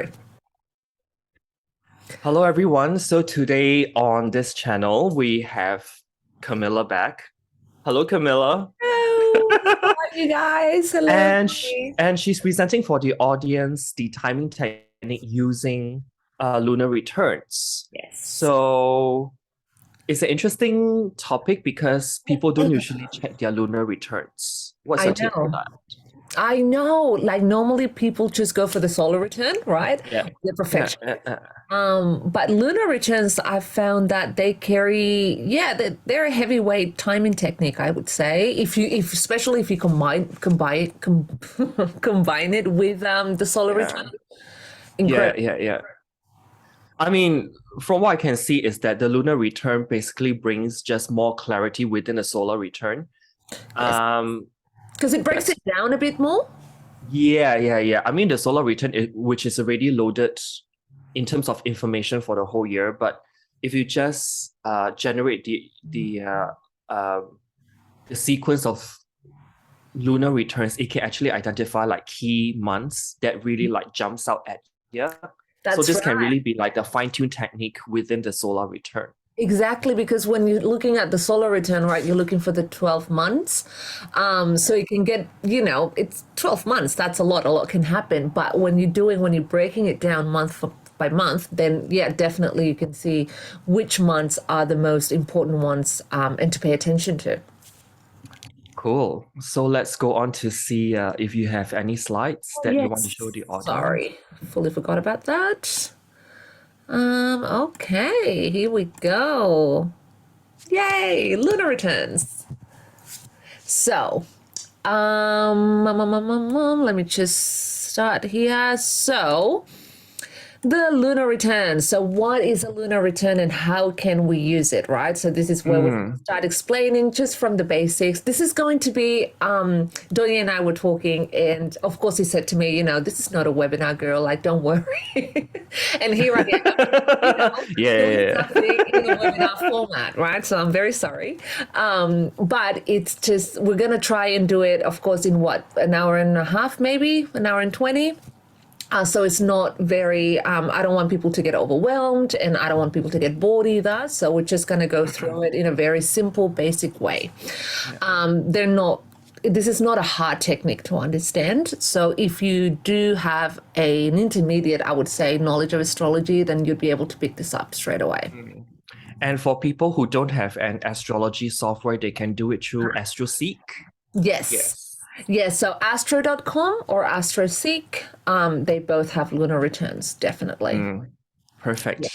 3. Hello, everyone. So today on this channel, we have Camilla back. Hello, Camilla. Hello. How are you guys? Hello. And she's presenting for the audience the timing technique using Lunar Returns. Yes. So it's an interesting topic because people don't usually check their Lunar Returns. What's your take on that? I know, like normally people just go for the solar return, right? Yeah. The perfection. Yeah. But lunar returns, I've found that they carry, they're a heavyweight timing technique, I would say. Especially if you combine it with the solar return. Incredible. Yeah. I mean, from what I can see is that the lunar return basically brings just more clarity within the solar return. Because it breaks it down a bit more. Yeah. I mean, the solar return, which is already loaded in terms of information for the whole year, but if you just generate the sequence of lunar returns, it can actually identify like key months that really like jumps out at you. So this can really be like a fine-tuned technique within the solar return. Exactly, because when you're looking at the solar return, right, you're looking for the 12 months. So you can get, it's 12 months. That's a lot. A lot can happen. But when you're breaking it down month by month, then definitely you can see which months are the most important ones and to pay attention to. Cool. So let's go on to see if you have any slides that you want to show the audience. Sorry, fully forgot about that. Okay, here we go. Yay, Lunar Returns. So, let me just start here. So, the lunar return. So what is a lunar return and how can we use it, right? So this is where we start explaining just from the basics. This is going to be, Donny and I were talking, and of course he said to me, this is not a webinar, girl, like, don't worry. And here I am, in a webinar format, right? So I'm very sorry. But it's just, we're going to try and do it, of course, in an hour and a half, maybe, an hour and 20. So it's not very, I don't want people to get overwhelmed and I don't want people to get bored either. So we're just going to go through it in a very simple, basic way. This is not a hard technique to understand. So if you do have an intermediate, I would say, knowledge of astrology, then you'd be able to pick this up straight away. And for people who don't have an astrology software, they can do it through AstroSeek. Yes, so astro.com or AstroSeek, they both have lunar returns, definitely. Perfect. Yeah.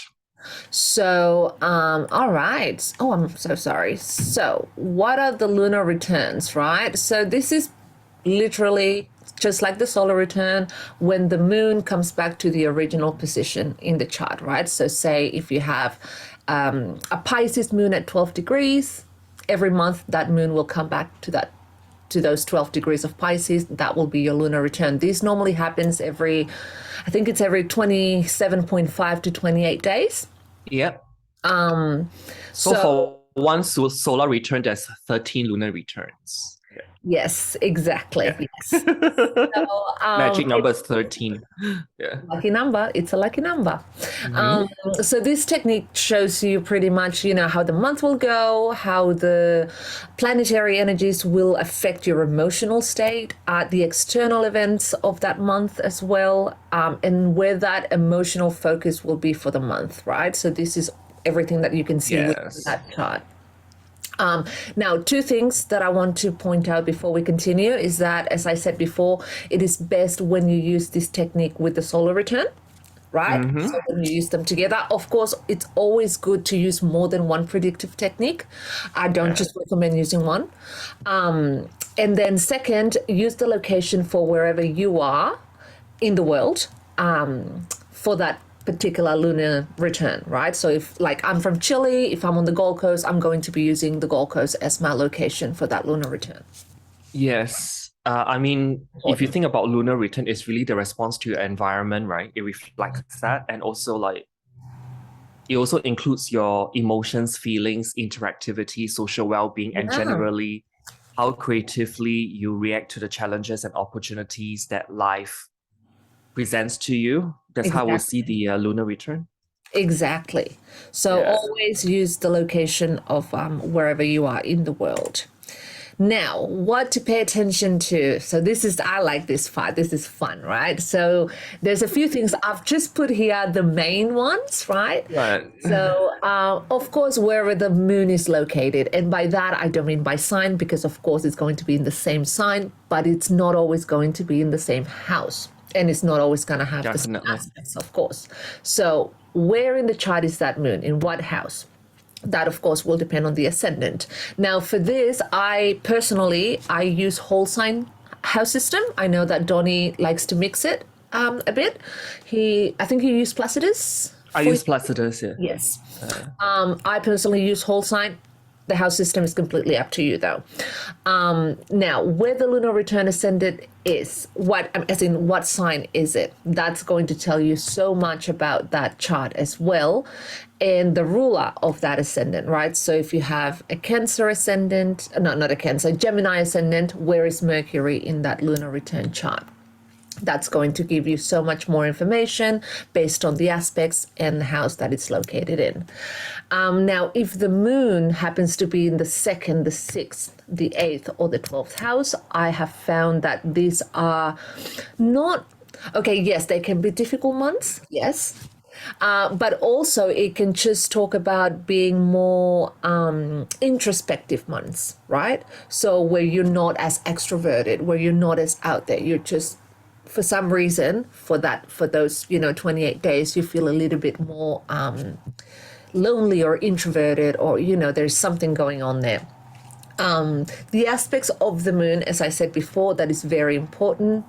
So, all right. Oh, I'm so sorry. So what are the lunar returns, right? So this is literally just like the solar return when the moon comes back to the original position in the chart, right? So say if you have a Pisces moon at 12 degrees, every month that moon will come back to those 12 degrees of Pisces. That will be your lunar return. This normally happens every 27.5 to 28 days. Yep. So for one solar return, there's 13 lunar returns. Yes, exactly. Yeah. Yes. So, magic number is 13. Yeah. Lucky number. It's a lucky number. So this technique shows you pretty much, how the month will go, how the planetary energies will affect your emotional state, the external events of that month as well, and where that emotional focus will be for the month, right? So this is everything that you can see with that chart. Now, two things that I want to point out before we continue is that, as I said before, it is best when you use this technique with the solar return, right? So when you use them together, of course, it's always good to use more than one predictive technique. I don't just recommend using one. And then second, use the location for wherever you are in the world for that particular lunar return, right? So if I'm from Chile, if I'm on the Gold Coast, I'm going to be using the Gold Coast as my location for that lunar return. Yes. I mean, if you think about lunar return, it's really the response to your environment, right? It reflects that. And also it also includes your emotions, feelings, interactivity, social well-being, and generally how creatively you react to the challenges and opportunities that life presents to you. That's how we'll see the lunar return. Exactly. So Yeah. always use the location of wherever you are in the world. Now, what to pay attention to? So I like this part. This is fun, right? So there's a few things I've just put here, the main ones, right? Right. So, of course, wherever the moon is located, and by that I don't mean by sign, because of course it's going to be in the same sign, but it's not always going to be in the same house, and it's not always going to have the same Definitely. aspects, of course. So, where in the chart is that moon? In what house? That, of course, will depend on the ascendant. Now, for this, I use whole sign house system. I know that Donny likes to mix it a bit. I think he used Placidus. I use Placidus, yeah. Yes. I personally use whole sign. The house system is completely up to you, though. Now, where the lunar return ascendant is, what sign is it? That's going to tell you so much about that chart as well, and the ruler of that ascendant, right? So if you have a Cancer ascendant, not a Cancer, Gemini ascendant, where is Mercury in that lunar return chart? That's going to give you so much more information based on the aspects and the house that it's located in. Now, if the moon happens to be in the 2nd, the 6th, the 8th, or the 12th house, I have found that these are not, okay, yes, they can be difficult months, yes. But also it can just talk about being more introspective months, right? So where you're not as extroverted, where you're not as out there, you're just, for some reason, for those 28 days, you feel a little bit more lonely or introverted, or there's something going on there. The aspects of the moon, as I said before, that is very important.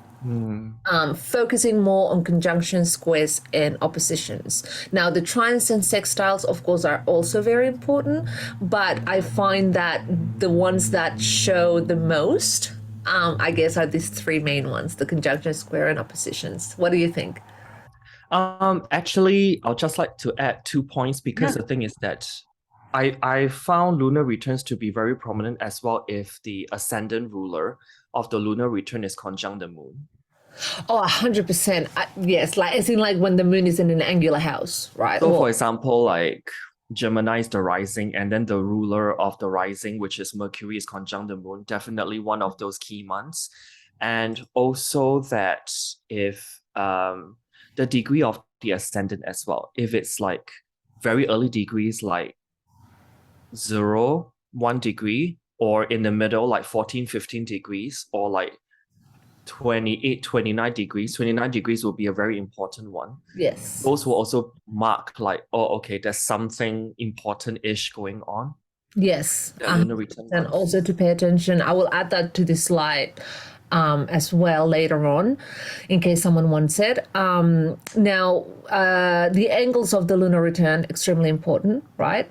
Focusing more on conjunctions, squares, and oppositions. Now, the trines and sextiles, of course, are also very important, but I find that the ones that show the most, I guess, are these three main ones: the conjunction, square, and oppositions. What do you think? Actually, I'll just like to add 2 points, because the thing is that I found lunar returns to be very prominent as well if the ascendant ruler of the lunar return is conjunct the moon. Oh, 100%. Yes, as in when the moon is in an angular house, right? So, for example, like Gemini is the rising, and then the ruler of the rising, which is Mercury, is conjunct the moon. Definitely one of those key months. And also that if the degree of the ascendant as well, if it's like very early degrees, like 0, 1 degree, or in the middle, like 14, 15 degrees, or like 28, 29 degrees. 29 degrees will be a very important one. Yes. Those will also mark like, oh, okay, there's something important-ish going on. Yes. Lunar return And months. also to pay attention. I will add that to the slide as well later on, in case someone wants it. Now, the angles of the lunar return, extremely important, right?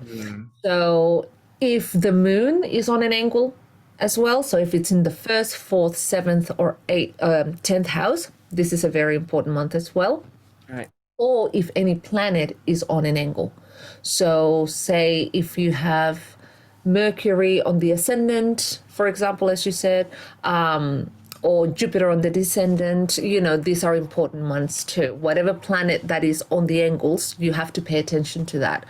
So if the moon is on an angle as well, so if it's in the 1st, 4th, 7th, or 10th house, this is a very important month as well. Right. Or if any planet is on an angle. So say if you have Mercury on the ascendant, for example, as you said, or Jupiter on the descendant, these are important months too. Whatever planet that is on the angles, you have to pay attention to that.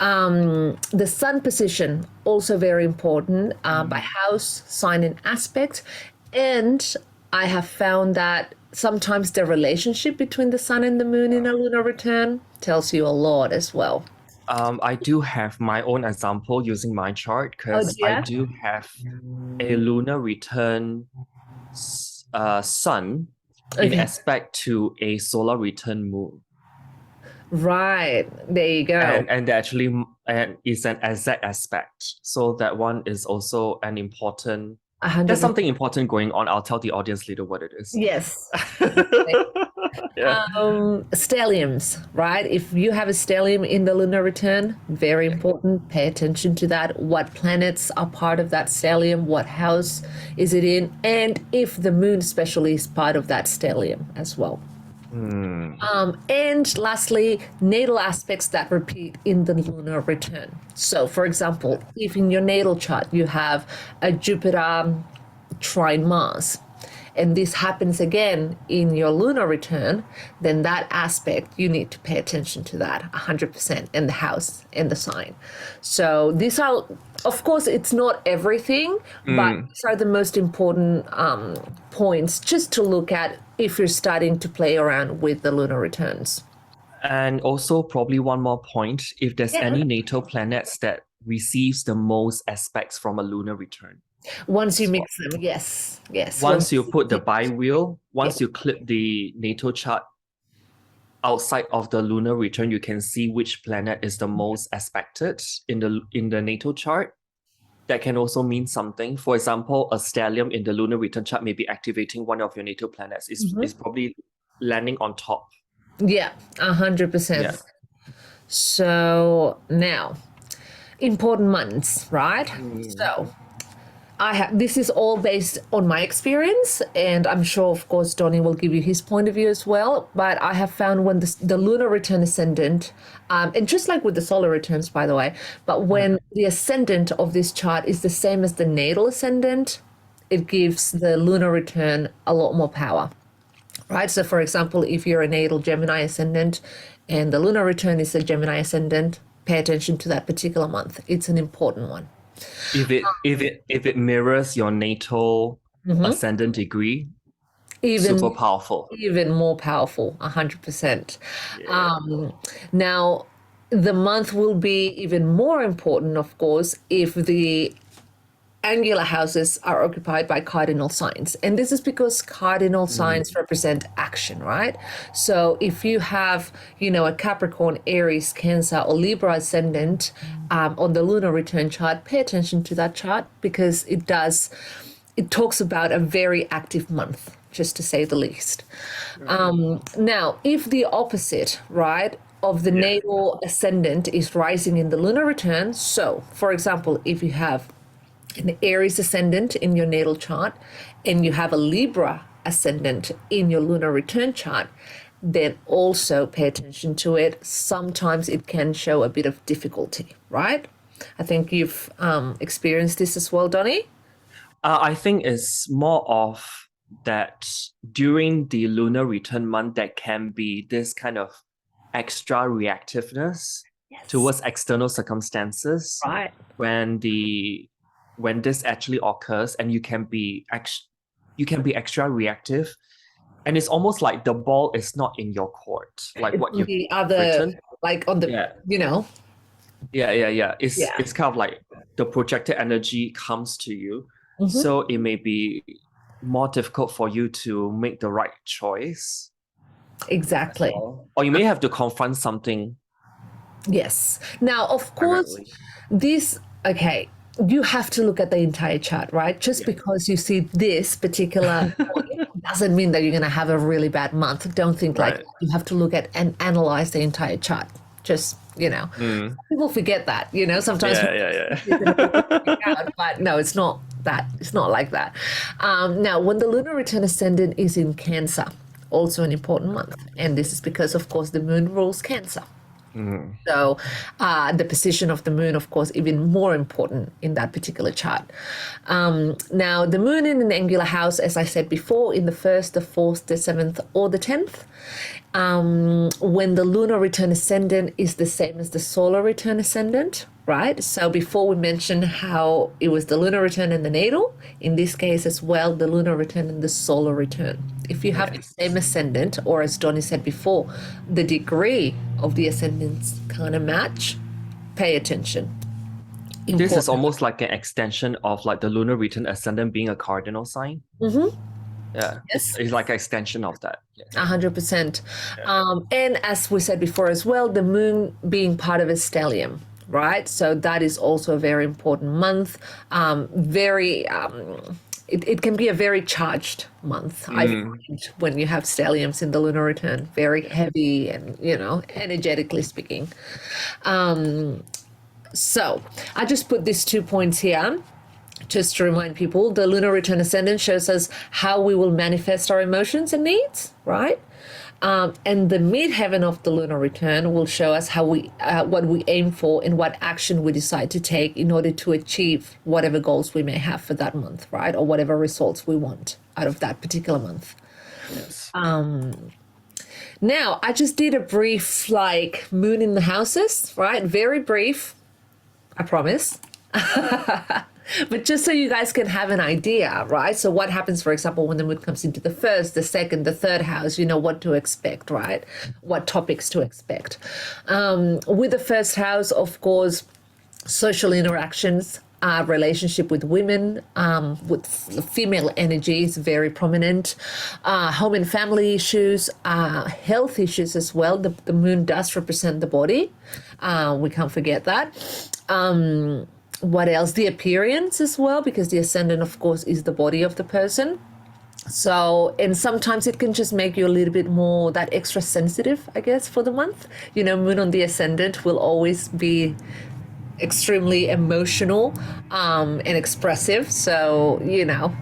The sun position, also very important, by house, sign, and aspect. And I have found that sometimes the relationship between the sun and the moon in a lunar return tells you a lot as well. I do have my own example using my chart, because yeah? I do have a lunar return sun in Okay. aspect to a solar return moon. Right. There you go. And actually is an exact aspect. So that one is also an important. 100%. There's something important going on. I'll tell the audience later what it is. Yes. Yeah. Stelliums, right? If you have a stellium in the lunar return, very important. Pay attention to that. What planets are part of that stellium? What house is it in? And if the moon especially is part of that stellium as well. And lastly, natal aspects that repeat in the lunar return. So, for example, if in your natal chart you have a Jupiter trine Mars, and this happens again in your lunar return, then that aspect, you need to pay attention to that 100%, and the house and the sign. So these are, of course, it's not everything, but these are the most important points just to look at if you're starting to play around with the lunar returns. And also probably one more point, if there's any natal planets that receives the most aspects from a lunar return. Once you mix them, yes. Once you put the bi-wheel, once you clip the natal chart outside of the lunar return, you can see which planet is the most aspected in the natal chart. That can also mean something. For example, a stellium in the lunar return chart may be activating one of your natal planets. Is probably landing on top. Yeah, 100%. Yeah. So now, important months, right? So this is all based on my experience, and I'm sure, of course, Donny will give you his point of view as well. But I have found when the lunar return ascendant, and just like with the solar returns, by the way, but when the ascendant of this chart is the same as the natal ascendant, it gives the lunar return a lot more power. Right. So, for example, if you're a natal Gemini ascendant and the lunar return is a Gemini ascendant, pay attention to that particular month. It's an important one. If it mirrors your natal ascendant degree, super powerful. Even more powerful, 100%. Yeah. Now, the month will be even more important, of course, if the angular houses are occupied by cardinal signs. And this is because cardinal signs represent action, right? So if you have, a Capricorn, Aries, Cancer, or Libra ascendant on the lunar return chart, pay attention to that chart because it talks about a very active month, just to say the least. Now, if the opposite, right, of the natal ascendant is rising in the lunar return, so for example, if you have an Aries ascendant in your natal chart and you have a Libra ascendant in your lunar return chart, then also pay attention to it. Sometimes it can show a bit of difficulty, right? I think you've experienced this as well, Donny. I think it's more of that during the lunar return month, there can be this kind of extra reactiveness towards external circumstances, right? When this actually occurs, and you can be extra reactive, and it's almost like the ball is not in your court, like what you've written, like on the It's kind of like the projected energy comes to you, so it may be more difficult for you to make the right choice. Exactly. Or you may have to confront something. Yes. Now, of course, you have to look at the entire chart, right? Just because you see this particular point doesn't mean that you're going to have a really bad month. Don't think like that. You have to look at and analyze the entire chart. Just, people forget that, sometimes. But no, it's not that. It's not like that. Now, when the lunar return ascendant is in Cancer, also an important month. And this is because, of course, the moon rules Cancer. So the position of the moon, of course, even more important in that particular chart. Now, the moon in an angular house, as I said before, in the 1st, the 4th, the 7th, or the 10th, when the lunar return ascendant is the same as the solar return ascendant, right? So before we mentioned how it was the lunar return and the natal, in this case as well, the lunar return and the solar return. If you have the same ascendant, or as Donny said before, the degree of the ascendants kind of match, pay attention. Important. This is almost like an extension of like the lunar return ascendant being a cardinal sign. Yeah, yes. It's like an extension of that. 100%. And as we said before as well, the moon being part of a stellium, right? So that is also a very important month. It can be a very charged month, I find, when you have stelliums in the lunar return, very heavy and, energetically speaking. So I just put these 2 points here just to remind people. The lunar return ascendant shows us how we will manifest our emotions and needs, right? And the midheaven of the lunar return will show us how what we aim for and what action we decide to take in order to achieve whatever goals we may have for that month, right? Or whatever results we want. out of that particular month. Yes. Now, I just did a brief like moon in the houses, right? Very brief, I promise. But just so you guys can have an idea, right? So what happens, for example, when the moon comes into the first, the second, the third house, you know what to expect, right? What topics to expect. With the first house, of course, social interactions, relationship with women, with female energy is very prominent. Home and family issues, health issues as well. The moon does represent the body. We can't forget that. What else? The appearance as well, because the ascendant, of course, is the body of the person. So, and sometimes it can just make you a little bit more that extra sensitive, I guess, for the month. You know, moon on the ascendant will always be extremely emotional and expressive. So, you know,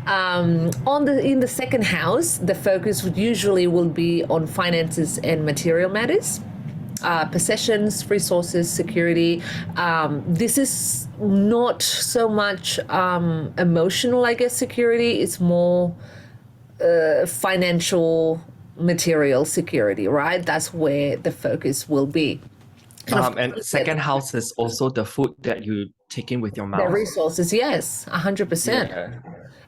in the second house, the focus usually will be on finances and material matters. Possessions, resources, security. This is not so much emotional, I guess, security. It's more financial, material security, right? That's where the focus will be. And second house is also the food that you take in with your The mouth. resources, yes, 100%. Yeah.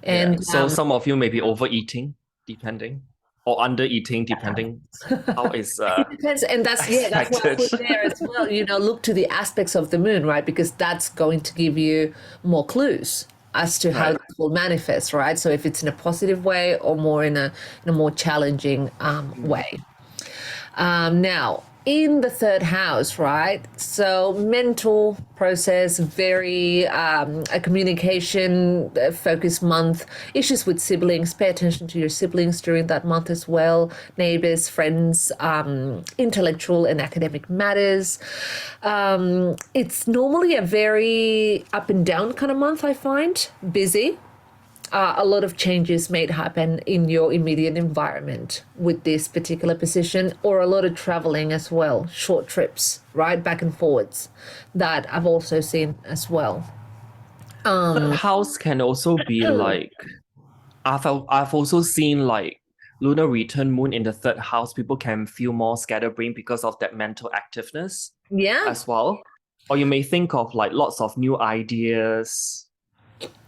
And Yeah. So some of you may be overeating, depending, or under eating, depending how it's it depends, and that's why I put expected. there as well. You know, look to the aspects of the moon, right? Because that's going to give you more clues as to how Right. this will manifest, right? So if it's in a positive way or more in a more challenging way. Now, in the third house, right? So mental process, very a communication focused month. Issues with siblings. Pay attention to your siblings during that month as well. Neighbors, friends, intellectual and academic matters. It's normally a very up and down kind of month, I find. Busy. A lot of changes may happen in your immediate environment with this particular position, or a lot of traveling as well, short trips, right, back and forwards, that I've also seen as well. Third house can also be like I've also seen like lunar return moon in the third house. People can feel more scatterbrained because of that mental activeness Yeah, as well. Or you may think of like lots of new ideas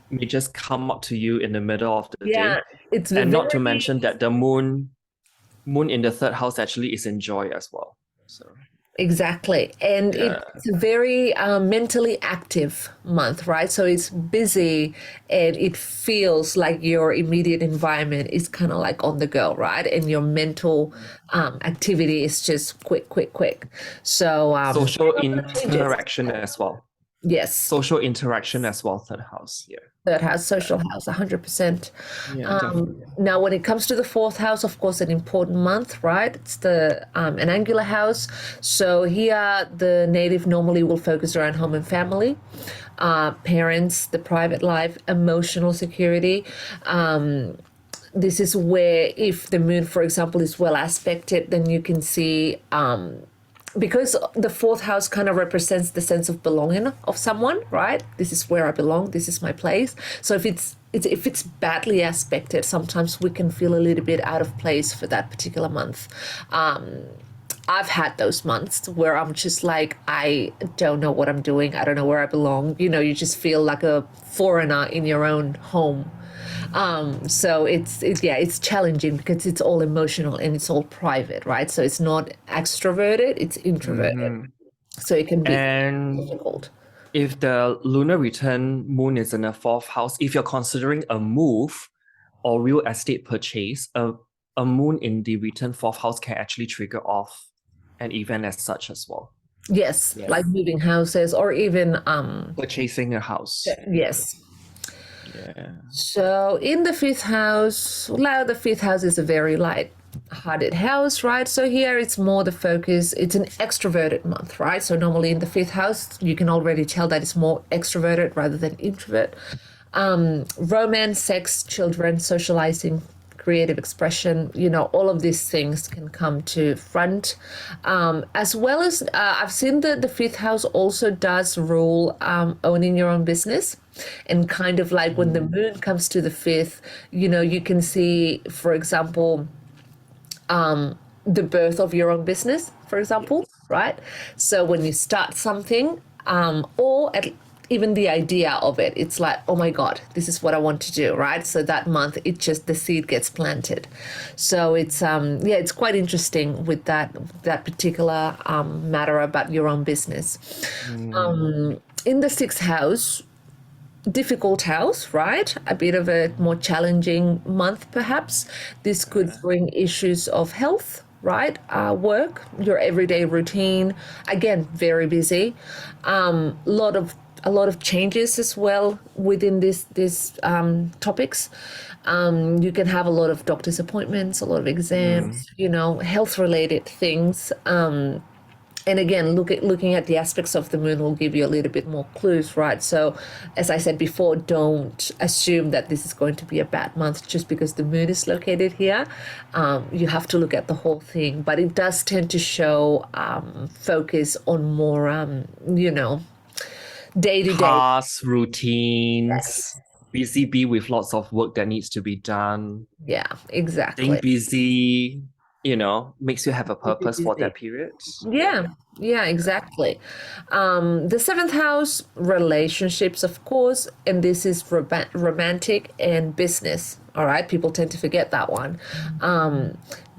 may just come up to you in the middle of the yeah, day. it's And not to very mention that the moon in the third house actually is in joy as well. So exactly, and yeah. it's a very mentally active month, right? So it's busy, and it feels like your immediate environment is kind of like on the go, right? And your mental activity is just quick, quick, quick. So Social changes. interaction as well. Yes, Social interaction as well, third house. Yeah. third house, social house, 100%. Yeah, definitely. Now, when it comes to the fourth house, of course, an important month, right? It's the an angular house. So here, the native normally will focus around home and family, parents, the private life, emotional security. This is where, if the moon, for example, is well aspected, then you can see. Because the fourth house kind of represents the sense of belonging of someone, right? This is where I belong. This is my place. So if it's badly aspected, sometimes we can feel a little bit out of place for that particular month. I've had those months where I'm just like, I don't know what I'm doing. I don't know where I belong. You know, you just feel like a foreigner in your own home. So it's challenging because it's all emotional and it's all private, right? So it's not extroverted, it's introverted. So it can be And difficult. if the lunar return moon is in the fourth house, if you're considering a move or real estate purchase, a moon in the return fourth house can actually trigger off an event as such as well. Yes, Yeah. like moving houses or even Purchasing a house. yes. Yeah. So in the fifth house, now the fifth house is a very light-hearted house, right? So here it's more the focus. It's an extroverted month, right? So normally in the fifth house, you can already tell that it's more extroverted rather than introvert. Romance, sex, children, socializing, creative expression, all of these things can come to front. As well as I've seen that the fifth house also does rule owning your own business. And kind of like when the moon comes to the fifth, you can see, for example, the birth of your own business, for example, right? So when you start something, even the idea of it, it's like, oh my God, this is what I want to do, right? So that month, the seed gets planted. So it's quite interesting with that particular matter about your own business. In the sixth house, difficult house, right? A bit of a more challenging month, perhaps. This could bring issues of health, right? Work, your everyday routine. Again, very busy. A lot of changes as well within these topics. You can have a lot of doctor's appointments, a lot of exams, health related things. And again, looking at the aspects of the moon will give you a little bit more clues, right? So, as I said before, don't assume that this is going to be a bad month just because the moon is located here. You have to look at the whole thing, but it does tend to show focus on more, day-to-day tasks, routines, busy bee with lots of work that needs to be done. Yeah, exactly. Staying busy, makes you have a purpose for that period. Yeah, exactly. The seventh house, relationships, of course, and this is romantic and business. All right, people tend to forget that one.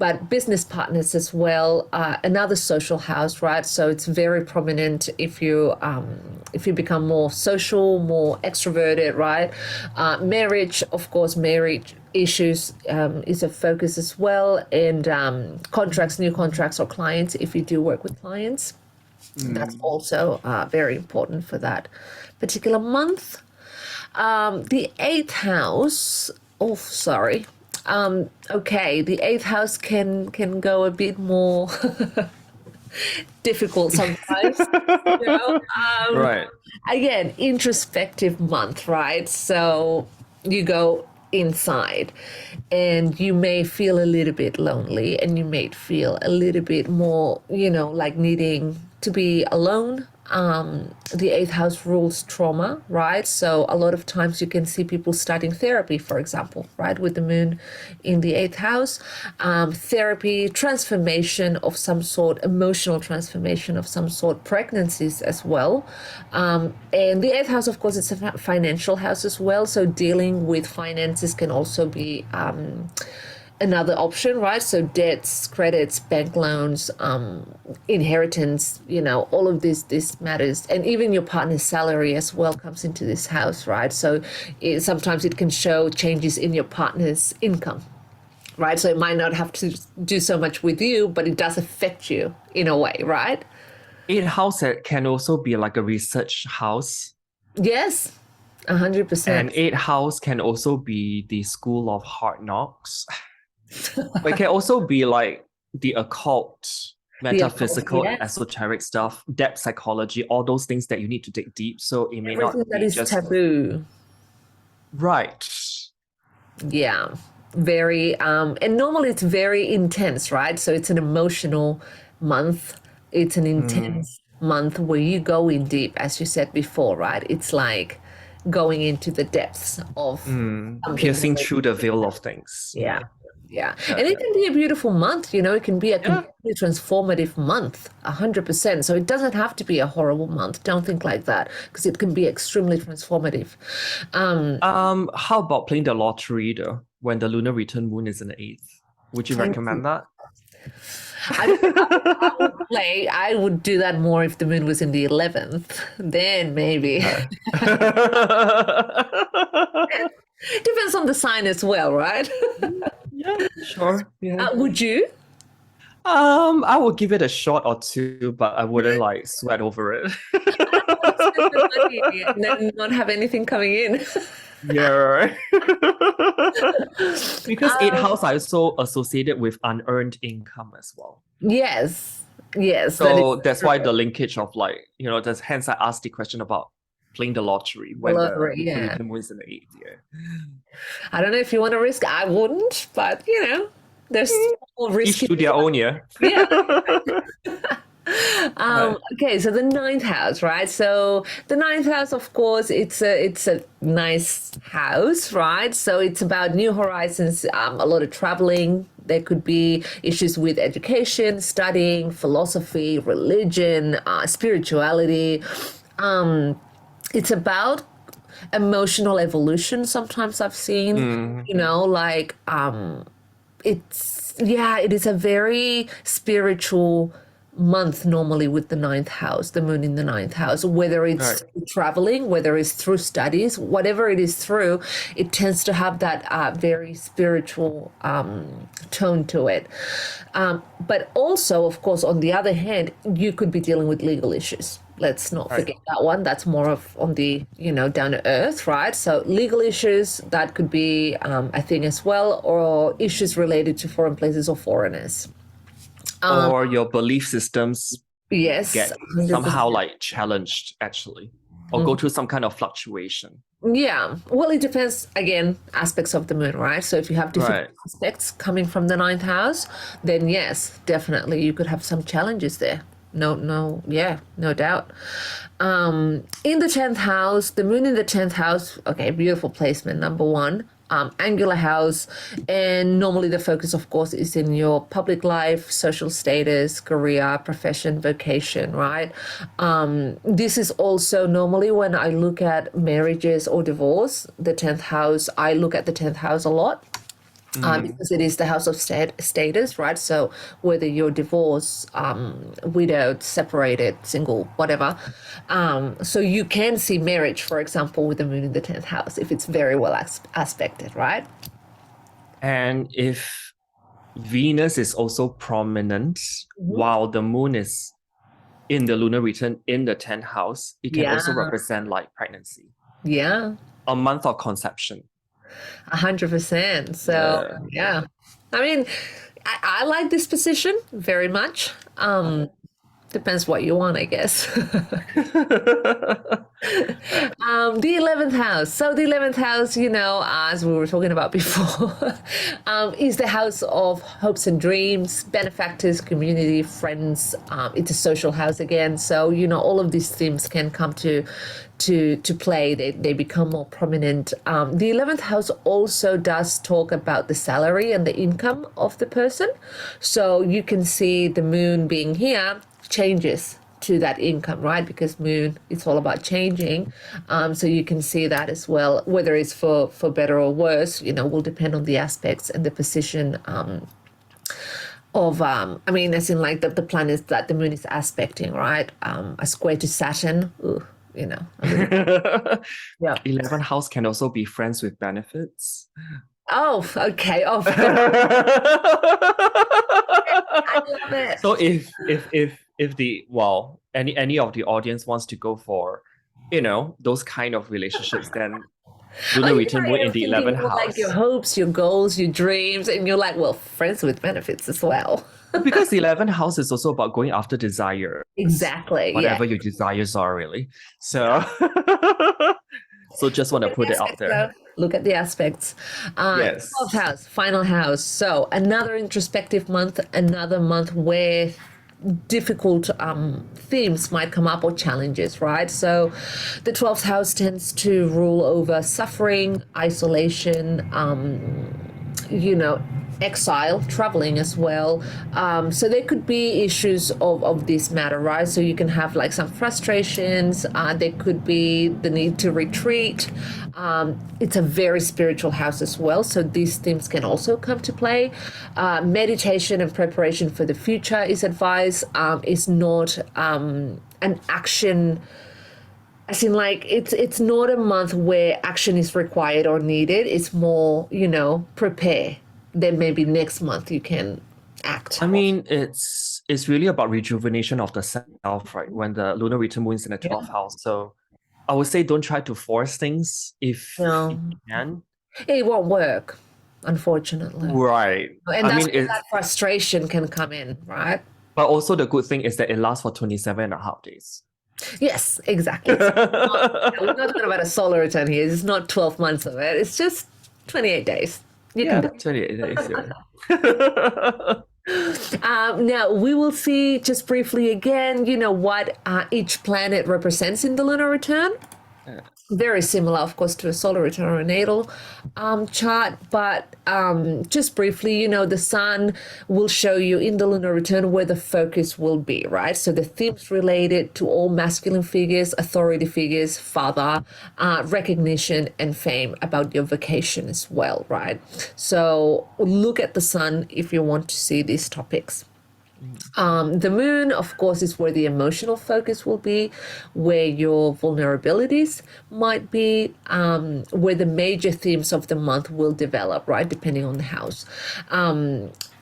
But business partners as well, another social house, right? So it's very prominent if you become more social, more extroverted, right? Marriage, of course, marriage issues is a focus as well, and new contracts or clients if you do work with clients. That's also very important for that particular month. The eighth house. Oh, sorry. Okay, the eighth house can go a bit more difficult sometimes. Right. Again, introspective month, right? So you go inside and you may feel a little bit lonely and you may feel a little bit more, like needing to be alone. The eighth house rules trauma, right? So a lot of times you can see people starting therapy, for example, right? With the moon in the eighth house, therapy, transformation of some sort, emotional transformation of some sort, pregnancies as well. And the eighth house, of course, it's a financial house as well. So dealing with finances can also be another option, right? So debts, credits, bank loans, inheritance, all of this matters. And even your partner's salary as well comes into this house, right? So sometimes it can show changes in your partner's income, right? So it might not have to do so much with you, but it does affect you in a way, right? Eighth house can also be like a research house. Yes, 100%. And eighth house can also be the school of hard knocks. But it can also be like the occult, metaphysical, yes. esoteric stuff, depth psychology, all those things that you need to dig deep. So it may Everything not that be is just taboo. Right. Yeah, very and normally it's very intense, right? So it's an emotional month. It's an intense month where you go in deep, as you said before, right? It's like going into the depths of piercing through the veil of things. Yeah. And it can be a beautiful month, it can be a completely transformative month, 100%. So it doesn't have to be a horrible month. Don't think like that, because it can be extremely transformative. How about playing the lottery though, when the lunar return moon is in the 8th? Would you recommend that? I would do that more if the moon was in the 11th. Then maybe. Depends on the sign as well, right? Yeah, sure. Yeah. Would you? I would give it a shot or two, but I wouldn't like sweat over it. And then not have anything coming in. Yeah. Because 8th house I also associated with unearned income as well. Yes. So that's why the linkage of hence I asked the question about playing the lottery The when the lottery, Lunar yeah. Return moon's in the 8th year. I don't know if you want to risk. I wouldn't, but there's more Each risky. to their own, yeah. Yeah. Right. Okay, so the ninth house, right? So the ninth house, of course, it's a nice house, right? So it's about new horizons, a lot of traveling. There could be issues with education, studying, philosophy, religion, spirituality. It's about emotional evolution. Sometimes I've seen, like it is a very spiritual month normally with the ninth house, the moon in the ninth house, whether it's Right. through traveling, whether it's through studies, whatever it is through, it tends to have that very spiritual tone to it. But also, of course, on the other hand, you could be dealing with legal issues. Let's not Right. forget that one. That's more of on the, down to earth, right? So legal issues, that could be a thing as well, or issues related to foreign places or foreigners. Or your belief systems Yes, get 100%. somehow like challenged actually, or go through some kind of fluctuation. Yeah. Well, it depends, again, aspects of the moon, right? So if you have different Right. aspects coming from the ninth house, then yes, definitely you could have some challenges there. No doubt. In the 10th house, the moon in the 10th house, okay, beautiful placement, number one. Angular house, and normally the focus, of course, is in your public life, social status, career, profession, vocation, right? This is also normally when I look at marriages or divorce, the 10th house, I look at the 10th house a lot. Because it is the house of status, right? So whether you're divorced, widowed, separated, single, whatever. So you can see marriage, for example, with the moon in the 10th house, if it's very well aspected, right? And if Venus is also prominent while the moon is in the lunar return in the 10th house, it can also Yeah, represent like pregnancy, yeah, a month of conception. 100%. So Yeah. yeah, I mean, I like this position very much. Depends what you want, I guess. The 11th house. So the 11th house, as we were talking about before, is the house of hopes and dreams, benefactors, community, friends. It's a social house again. So, all of these themes can come to play. They become more prominent. The 11th house also does talk about the salary and the income of the person. So you can see the moon being here changes to that income, right? Because moon, it's all about changing. So you can see that as well, whether it's for better or worse, will depend on the aspects and the position of, as in like the planets that the moon is aspecting, right? A square to Saturn, yeah. 11th house can also be friends with benefits. Oh, okay. Oh, I love it. So if the any of the audience wants to go for, those kind of relationships, then lunar return moon in the I'm thinking 11th more like your house. hopes, your goals, your dreams, and you're like, well, friends with benefits as well. Because the 11th house is also about going after desires. Exactly. Yeah. Whatever your desires are, really. So so just want to put it out there. Look at the aspects. Yes. 12th house, final house. So another introspective month, another month where difficult themes might come up or challenges, right? So the 12th house tends to rule over suffering, isolation, exile, traveling as well. So there could be issues of this matter, right? So you can have like some frustrations. There could be the need to retreat. It's a very spiritual house as well. So these themes can also come to play. Meditation and preparation for the future is advised. Is not an action, as in like it's not a month where action is required or needed. It's more, prepare. Then maybe next month you can act. I mean, it's really about rejuvenation of the self, right? When the lunar return moon is in the 12th house. So I would say don't try to force things if No, you can. it won't work, unfortunately. Right. And I that's mean, where that frustration can come in, right? but also the good thing is that it lasts for 27 and a half days. Yes, exactly. We're not talking about a solar return here. It's not 12 months of it. It's just 28 days. You can Yeah, do it. 28 days, yeah. Now, we will see just briefly again, what each planet represents in the lunar return. Very similar, of course, to a solar return or a natal chart, but just briefly, the sun will show you in the lunar return where the focus will be, right? So the themes related to all masculine figures, authority figures, father, recognition, and fame about your vocation as well, right? So look at the sun if you want to see these topics. The moon, of course, is where the emotional focus will be, where your vulnerabilities might be, where the major themes of the month will develop, right, depending on the house.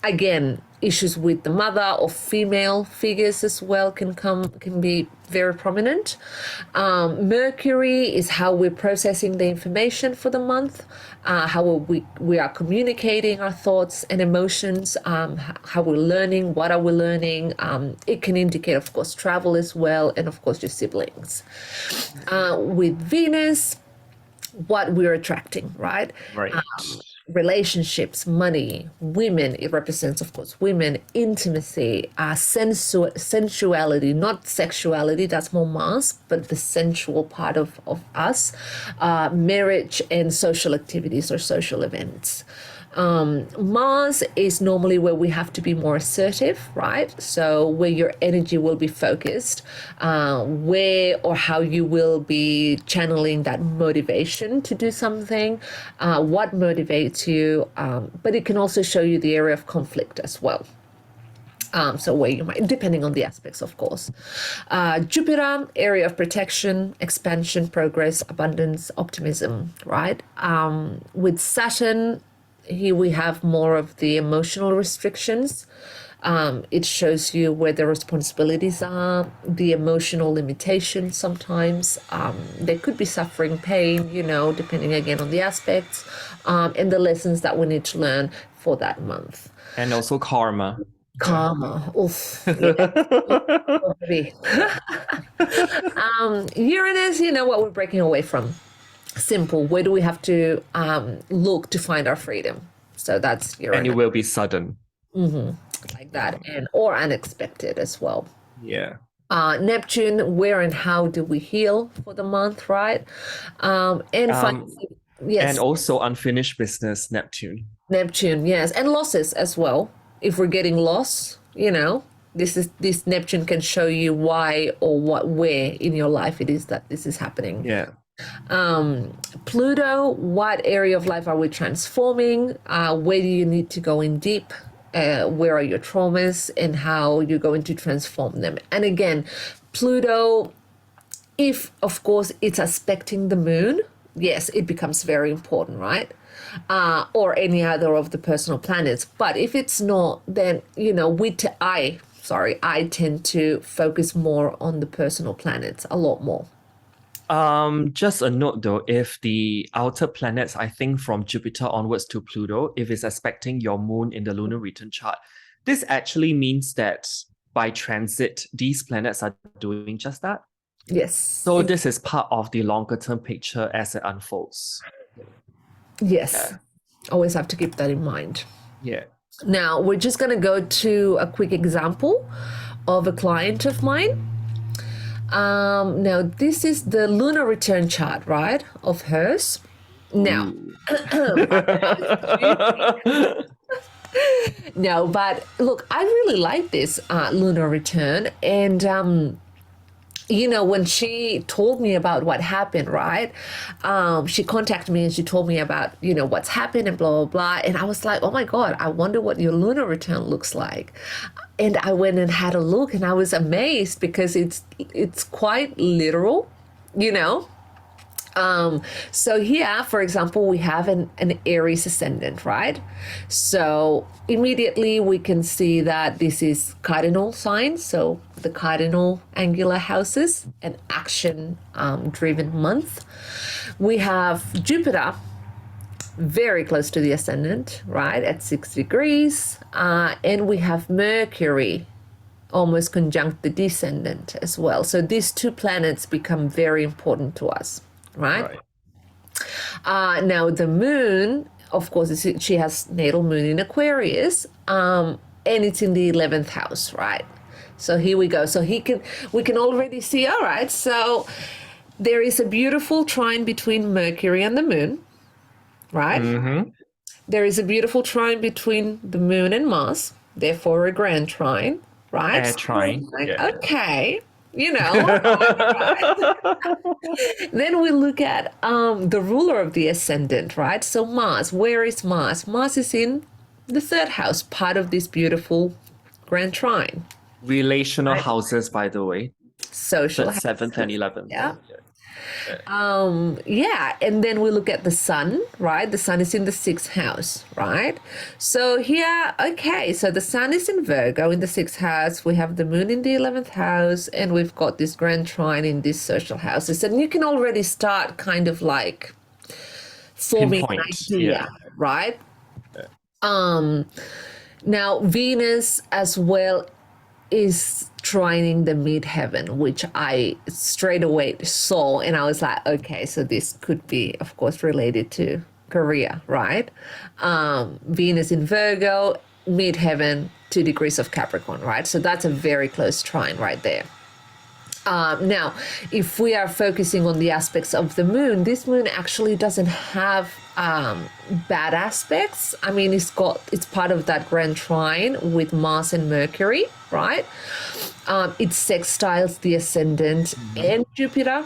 Again, issues with the mother or female figures as well can be very prominent. Mercury is how we're processing the information for the month, how we are communicating our thoughts and emotions, how we're learning, what are we learning. It can indicate, of course, travel as well, and of course your siblings. With Venus, what we're attracting, right? Right. Relationships, money, women. It represents, of course, women, intimacy, sensuality, not sexuality, that's more Mars, but the sensual part of us, marriage, and social activities or social events. Mars is normally where we have to be more assertive, right? So where your energy will be focused, where or how you will be channeling that motivation to do something, what motivates you, but it can also show you the area of conflict as well. So where you might, depending on the aspects, of course. Jupiter, area of protection, expansion, progress, abundance, optimism, right? With Saturn, here we have more of the emotional restrictions. It shows you where the responsibilities are, the emotional limitations sometimes. There could be suffering, pain, depending again on the aspects, and the lessons that we need to learn for that month. And also karma. Karma. Oof. Yeah. Uranus, what we're breaking away from. Simple. Where do we have to look to find our freedom? So that's Uranus. And it will be sudden. Like that, and or unexpected as well. Yeah. Neptune, where and how do we heal for the month, right? And finally, yes. And also unfinished business, Neptune. Neptune, yes. And losses as well. If we're getting lost, this Neptune can show you why or where in your life it is that this is happening. Yeah. Pluto, what area of life are we transforming? Where do you need to go in deep? Where are your traumas and how you're going to transform them? And again, Pluto, if of course it's aspecting the moon, yes, it becomes very important, right? Or any other of the personal planets. But if it's not, then I tend to focus more on the personal planets a lot more. Just a note though, if the outer planets, I think from Jupiter onwards to Pluto, if it's aspecting your moon in the lunar return chart, this actually means that by transit, these planets are doing just that. Yes. So this is part of the longer term picture as it unfolds. Yes. Yeah. Always have to keep that in mind. Yeah. Now, we're just going to go to a quick example of a client of mine. Now, this is the lunar return chart, right, of hers. Now, no, but look, I really like this lunar return. And, when she told me about what happened, right, she contacted me and she told me about, what's happened and blah, blah, blah. And I was like, oh, my God, I wonder what your lunar return looks like. And I went and had a look and I was amazed because it's quite literal, So here, for example, we have an Aries ascendant, right? So immediately we can see that this is cardinal signs. So the cardinal angular houses, an action driven month. We have Jupiter very close to the ascendant, right, at 6 degrees. And we have Mercury almost conjunct the descendant as well. So these two planets become very important to us, right? Now the moon, of course, she has natal moon in Aquarius, and it's in the 11th house, right? So here we go. So we can already see, all right, so there is a beautiful trine between Mercury and the moon, right? Mm-hmm. There is a beautiful trine between the moon and Mars, therefore a grand trine, right? Air trine. Like, Yeah. okay, you know. Then we look at the ruler of the ascendant, right? So Mars, where is Mars? Mars is in the 3rd house, part of this beautiful grand trine. Relational houses, by the way. Social 7th and 11th. Yeah. Yeah, and then we look at the sun, right? The sun is in the 6th house, right? So here, okay, so the sun is in Virgo in the 6th house. We have the moon in the 11th house, and we've got this grand trine in these social houses. And you can already start kind of like forming an idea, right? Now Venus as well is trining the midheaven, which I straight away saw, and I was like, okay, so this could be, of course, related to career, right? Venus in Virgo, midheaven, 2 degrees of Capricorn, right? So that's a very close trine right there. Now, if we are focusing on the aspects of the moon, this moon actually doesn't have bad aspects. I mean, it's part of that grand trine with Mars and Mercury, right? It sextiles the ascendant and Jupiter.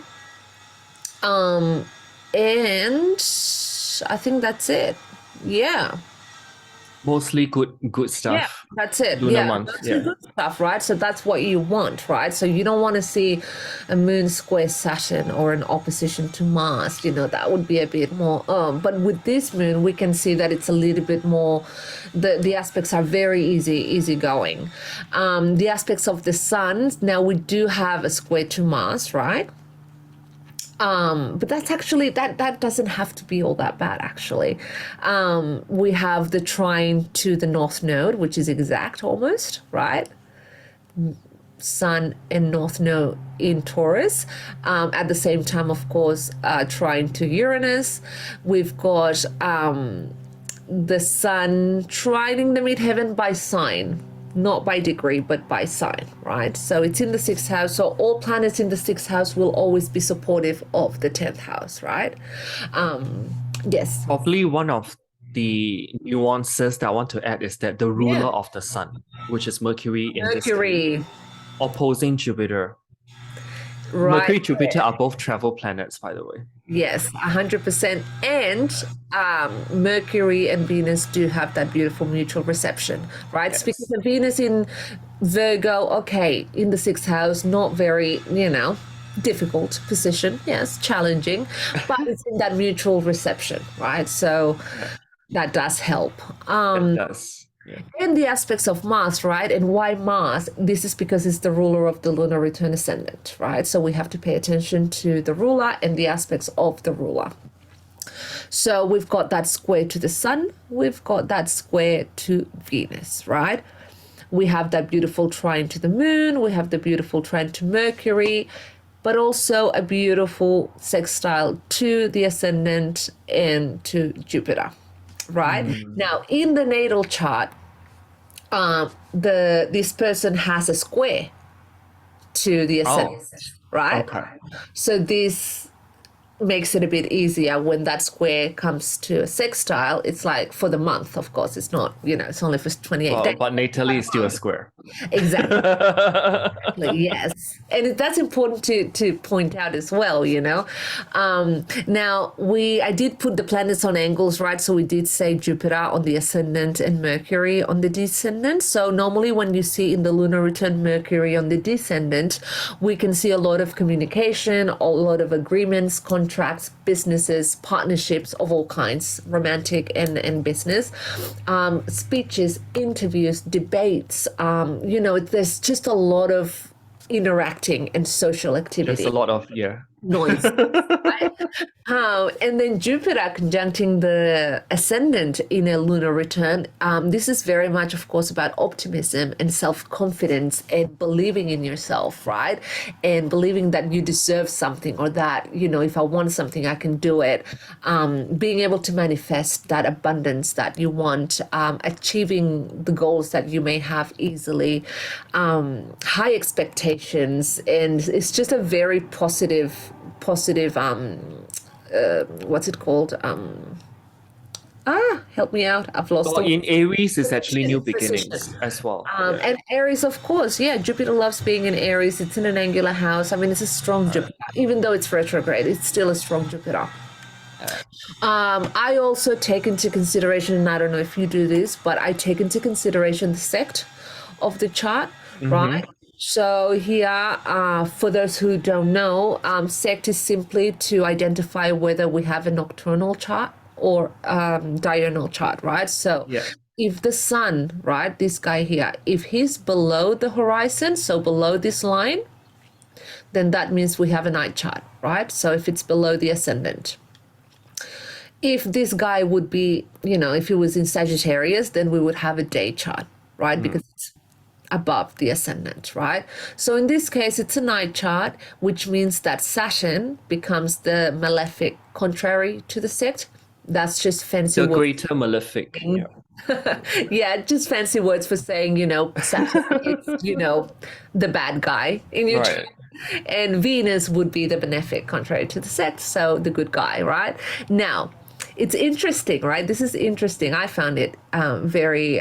And I think that's it. Yeah. Mostly good stuff. Yeah, that's it. Lunar yeah, month. that's the good stuff, right? So that's what you want, right? So you don't want to see a moon square Saturn or an opposition to Mars. You know, that would be a bit more. But with this moon, we can see that it's a little bit more. The aspects are very easy going. The aspects of the sun. Now we do have a square to Mars, right? But that's actually, that doesn't have to be all that bad, actually. We have the trine to the North Node, which is exact almost, right? Sun and North Node in Taurus. At the same time, of course, trine to Uranus. We've got the Sun trining the midheaven by sign. Not by degree, but by sign, right? So it's in the 6th house. So all planets in the 6th house will always be supportive of the 10th house, right? Yes. Probably one of the nuances that I want to add is that the ruler of the sun, which is Mercury in this case, opposing Jupiter. Right. Mercury, Jupiter are both travel planets, by the way. Yes, 100%. And Mercury and Venus do have that beautiful mutual reception, right? Yes. Because of Venus in Virgo, okay, in the 6th house, not very, difficult position. Yes, challenging, but it's in that mutual reception, right? So that does help. It does. Yeah. And the aspects of Mars, right? And why Mars? This is because it's the ruler of the lunar return ascendant, right? So we have to pay attention to the ruler and the aspects of the ruler. So we've got that square to the sun. We've got that square to Venus, right? We have that beautiful trine to the moon. We have the beautiful trine to Mercury, but also a beautiful sextile to the ascendant and to Jupiter. Right now in the natal chart, this person has a square to the ascendant, right? Okay. So this makes it a bit easier when that square comes to a sextile. It's like for the month, of course, it's not, it's only for 28 days. But natally is still a square. Exactly. Yes. And that's important to point out as well, Now, I did put the planets on angles, right? So we did say Jupiter on the ascendant and Mercury on the descendant. So normally when you see in the lunar return Mercury on the descendant, we can see a lot of communication, a lot of agreements, contracts, businesses, partnerships of all kinds, romantic and business, speeches, interviews, debates, there's just a lot of interacting and social activity. There's a lot of, noise. Right? And then Jupiter conjuncting the ascendant in a lunar return. This is very much, of course, about optimism and self-confidence and believing in yourself, right? And believing that you deserve something, or that, if I want something, I can do it. Being able to manifest that abundance that you want, achieving the goals that you may have easily, high expectations. And it's just a very positive, what's it called? Help me out. I've lost Well, the in Aries, it's actually new precision. beginnings as well. And Aries, of course, yeah, Jupiter loves being in Aries. It's in an angular house. I mean, it's a strong Jupiter. Even though it's retrograde, it's still a strong Jupiter. I also take into consideration, and I don't know if you do this, but I take into consideration the sect of the chart, right? So here, for those who don't know, sect is simply to identify whether we have a nocturnal chart or diurnal chart, right? So Yeah. if the sun, right, this guy here, if he's below the horizon, so below this line, then that means we have a night chart, right? So if it's below the ascendant. If this guy would be, if he was in Sagittarius, then we would have a day chart, right? Because it's above the ascendant, right? So in this case, it's a night chart, which means that Saturn becomes the malefic contrary to the sect. That's just fancy The words. greater malefic. Yeah. Yeah, just fancy words for saying, Saturn is, the bad guy in your Right. chart. And Venus would be the benefic contrary to the sect, so the good guy, right? Now, it's interesting, right? This is interesting. I found it very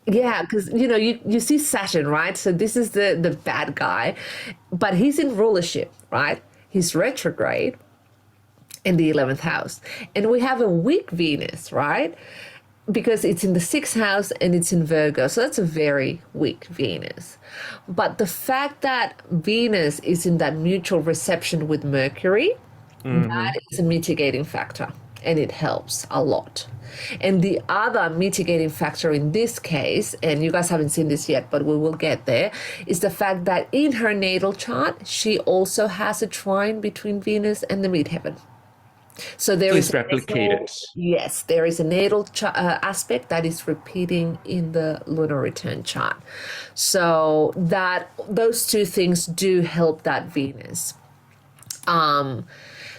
yeah, because you see Saturn, right? So this is the bad guy, but he's in rulership, right? He's retrograde in the 11th house, and we have a weak Venus, right? Because it's in the 6th house and it's in Virgo, so that's a very weak Venus. But the fact that Venus is in that mutual reception with Mercury, that is a mitigating factor, and it helps a lot. And the other mitigating factor in this case, and you guys haven't seen this yet, but we will get there, is the fact that in her natal chart, she also has a trine between Venus and the midheaven. So there It's is a replicated. yes, there is a natal aspect that is repeating in the lunar return chart. So that those two things do help that Venus.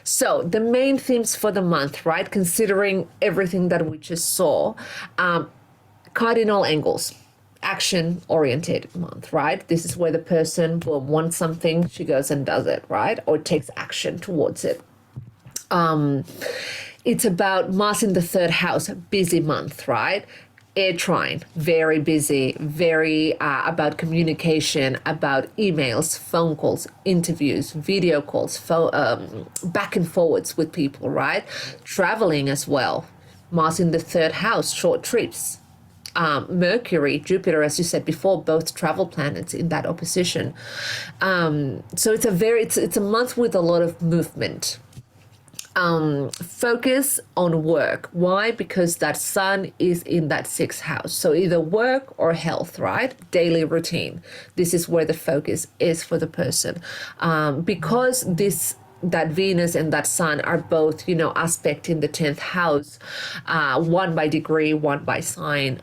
So the main themes for the month, right? Considering everything that we just saw, cardinal angles, action oriented month, right? This is where the person will want something, she goes and does it, right? Or takes action towards it. It's about Mars in the 3rd house, busy month, right? Air trine, very busy, very about communication, about emails, phone calls, interviews, video calls, back and forwards with people, right? Traveling as well. Mars in the 3rd house, short trips. Mercury, Jupiter, as you said before, both travel planets in that opposition. So it's a month with a lot of movement. Focus on work. Why? Because that sun is in that 6th house. So either work or health, right? Daily routine. This is where the focus is for the person. Because that Venus and that sun are both, aspect in the 10th house, one by degree, one by sign.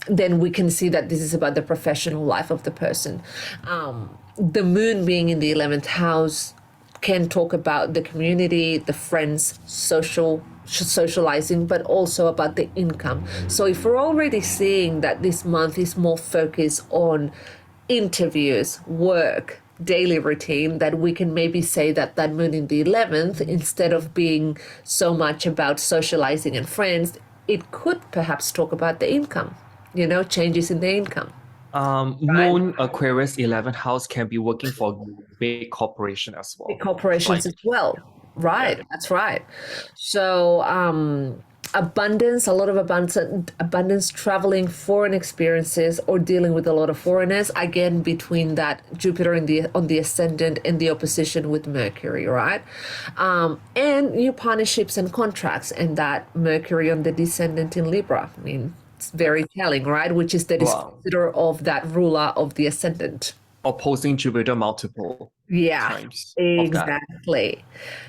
Then we can see that this is about the professional life of the person. The moon being in the 11th house can talk about the community, the friends, socializing, but also about the income. So if we're already seeing that this month is more focused on interviews, work, daily routine, that we can maybe say that moon in the 11th, instead of being so much about socializing and friends, it could perhaps talk about the income, changes in the income. Moon Aquarius 11th house can be working for big corporation as well. Big corporations as well. Right. Yeah. That's right. So abundance, a lot of abundance, traveling, foreign experiences, or dealing with a lot of foreigners, again between that Jupiter on the ascendant and the opposition with Mercury, right? And new partnerships and contracts, and that Mercury on the descendant in Libra. I mean, it's very telling, right? Which is the distributor of that ruler of the ascendant. Opposing Jupiter multiple Yeah, times of that. exactly.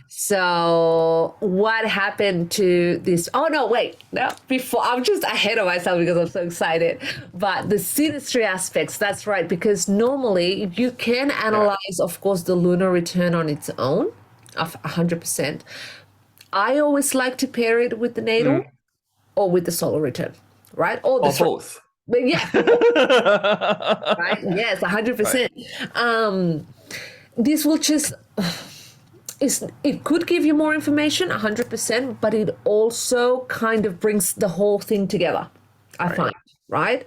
So what happened to this? Oh no, wait. No, before I'm just ahead of myself because I'm so excited. But the synastry aspects, that's right, because normally you can analyze, of course, the lunar return on its own of 100%. I always like to pair it with the natal or with the solar return, right? Or the Or both. but yeah, right? Yes, 100%. This will just it could give you more information 100%, but it also kind of brings the whole thing together, I find, right?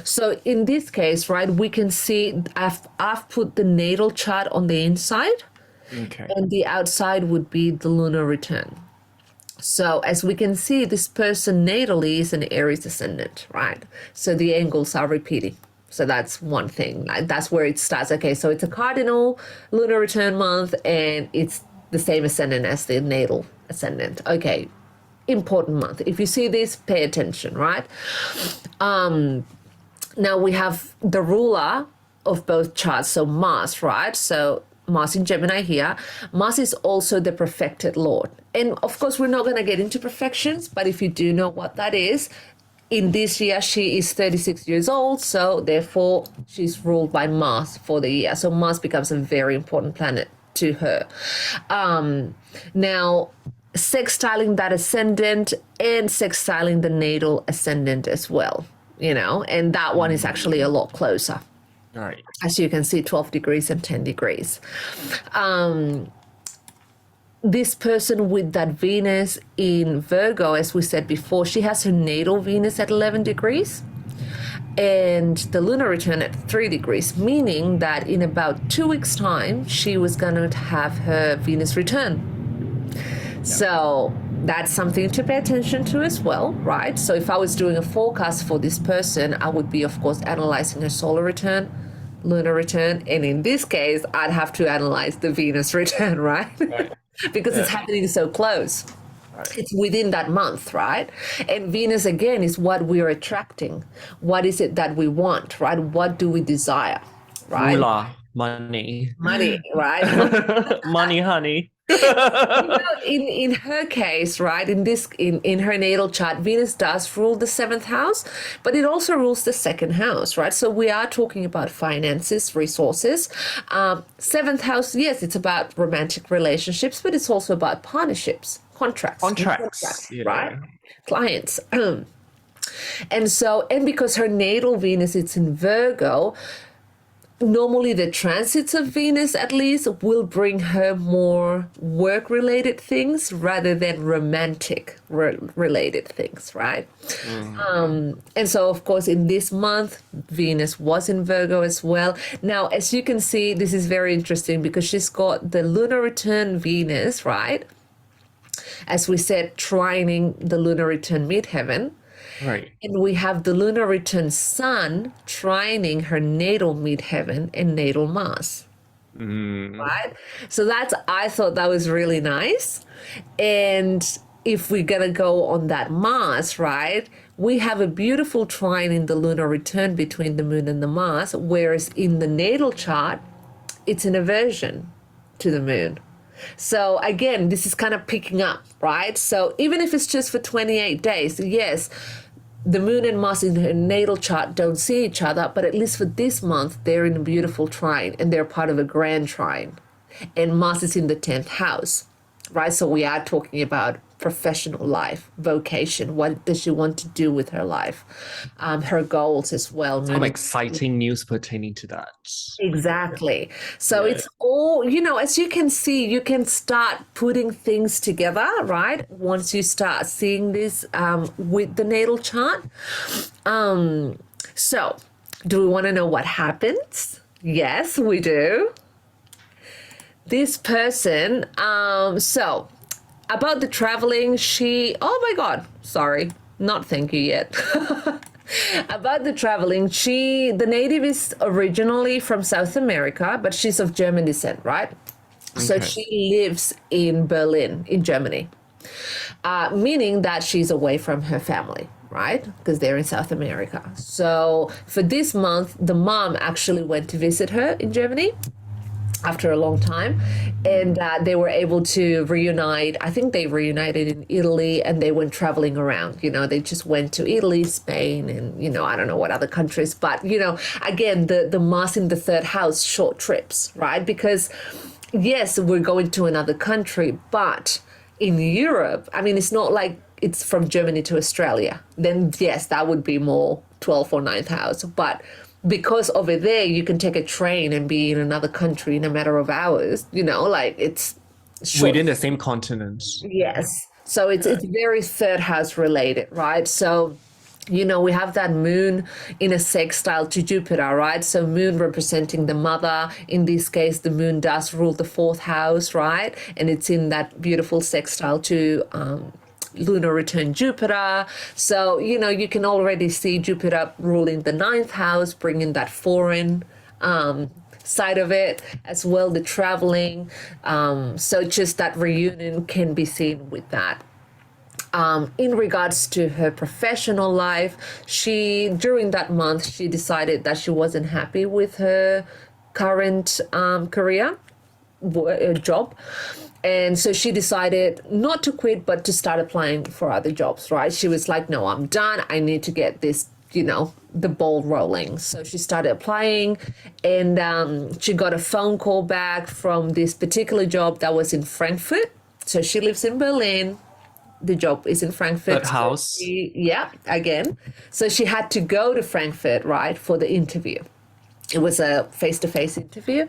So in this case, right, we can see I've put the natal chart on the inside, and the outside would be the lunar return. So as we can see, this person natally is an Aries ascendant, right? So the angles are repeating. So that's one thing. That's where it starts. Okay, so it's a cardinal lunar return month, and it's the same ascendant as the natal ascendant. Okay, important month. If you see this, pay attention, right? Now we have the ruler of both charts, so Mars, right? So Mars in Gemini here. Mars is also the perfected Lord. And of course, we're not going to get into perfections, but if you do know what that is, in this year, she is 36 years old, so therefore she's ruled by Mars for the year. So Mars becomes a very important planet to her. Now, sextiling that ascendant and sextiling the natal ascendant as well, and that one is actually a lot closer. Right. As you can see, 12 degrees and 10 degrees. This person with that Venus in Virgo, as we said before, she has her natal Venus at 11 degrees and the lunar return at 3 degrees, meaning that in about 2 weeks' time, she was going to have her Venus return. Yep. So that's something to pay attention to as well, right? So if I was doing a forecast for this person, I would be, of course, analyzing her solar return, lunar return, and in this case, I'd have to analyze the Venus return, right? Because it's happening so close. It's within that month, right? And Venus, again, is what we're attracting. What is it that we want, right? What do we desire, right? Moolah, money. Money, right? Money, honey. In her case, right, in her natal chart, Venus does rule the 7th house, but it also rules the 2nd house, right? So we are talking about finances, resources. 7th house, yes, it's about romantic relationships, but it's also about partnerships, contracts, right? Clients. And because her natal Venus, it's in Virgo, normally the transits of Venus, at least, will bring her more work-related things rather than romantic related things, right? And so, of course, in this month, Venus was in Virgo as well. Now, as you can see, this is very interesting because she's got the lunar return Venus, right? As we said, trining the lunar return midheaven. Right. And we have the lunar return sun trining her natal midheaven and natal Mars. Right? So I thought that was really nice. And if we're going to go on that Mars, right, we have a beautiful trine in the lunar return between the moon and the Mars, whereas in the natal chart, it's an aversion to the moon. So again, this is kind of picking up, right? So even if it's just for 28 days, yes, the moon and Mars in her natal chart don't see each other, but at least for this month, they're in a beautiful trine and they're part of a grand trine. And Mars is in the 10th house, right? So we are talking about professional life, vocation. What does she want to do with her life? Her goals as well. Some exciting news pertaining to that. Exactly. So it's all, as you can see, you can start putting things together, right? Once you start seeing this with the natal chart. So do we want to know what happens? Yes, we do. This person, so about the traveling, oh my God, sorry, not thank you yet. About the traveling, the native is originally from South America, but she's of German descent, right? Okay. So she lives in Berlin, in Germany, meaning that she's away from her family. right? Because they're in South America. So for this month, the mom actually went to visit her in Germany after a long time, and they were able to reunite. I think they reunited in Italy, and they went traveling around. They just went to Italy, Spain, and I don't know what other countries. But again, the Mars in the third house, short trips, right? Because yes, we're going to another country, but in Europe, I mean, it's not like it's from Germany to Australia. Then yes, that would be more 12th or ninth house, but because over there you can take a train and be in another country in a matter of hours, like it's short. Within the same continent. Yes. So it's very third house related, right? So we have that moon in a sextile to Jupiter, right? So moon representing the mother. In this case, the moon does rule the fourth house, right? And it's in that beautiful sextile to lunar return Jupiter. So, you can already see Jupiter ruling the ninth house, bringing that foreign side of it as well, the traveling. So just that reunion can be seen with that. In regards to her professional life, during that month, she decided that she wasn't happy with her current career, job. And so she decided not to quit, but to start applying for other jobs, right? She was like, no, I'm done. I need to get this, the ball rolling. So she started applying, and she got a phone call back from this particular job that was in Frankfurt. So she lives in Berlin. The job is in Frankfurt. Third house. Again. So she had to go to Frankfurt, right, for the interview. It was a face-to-face interview,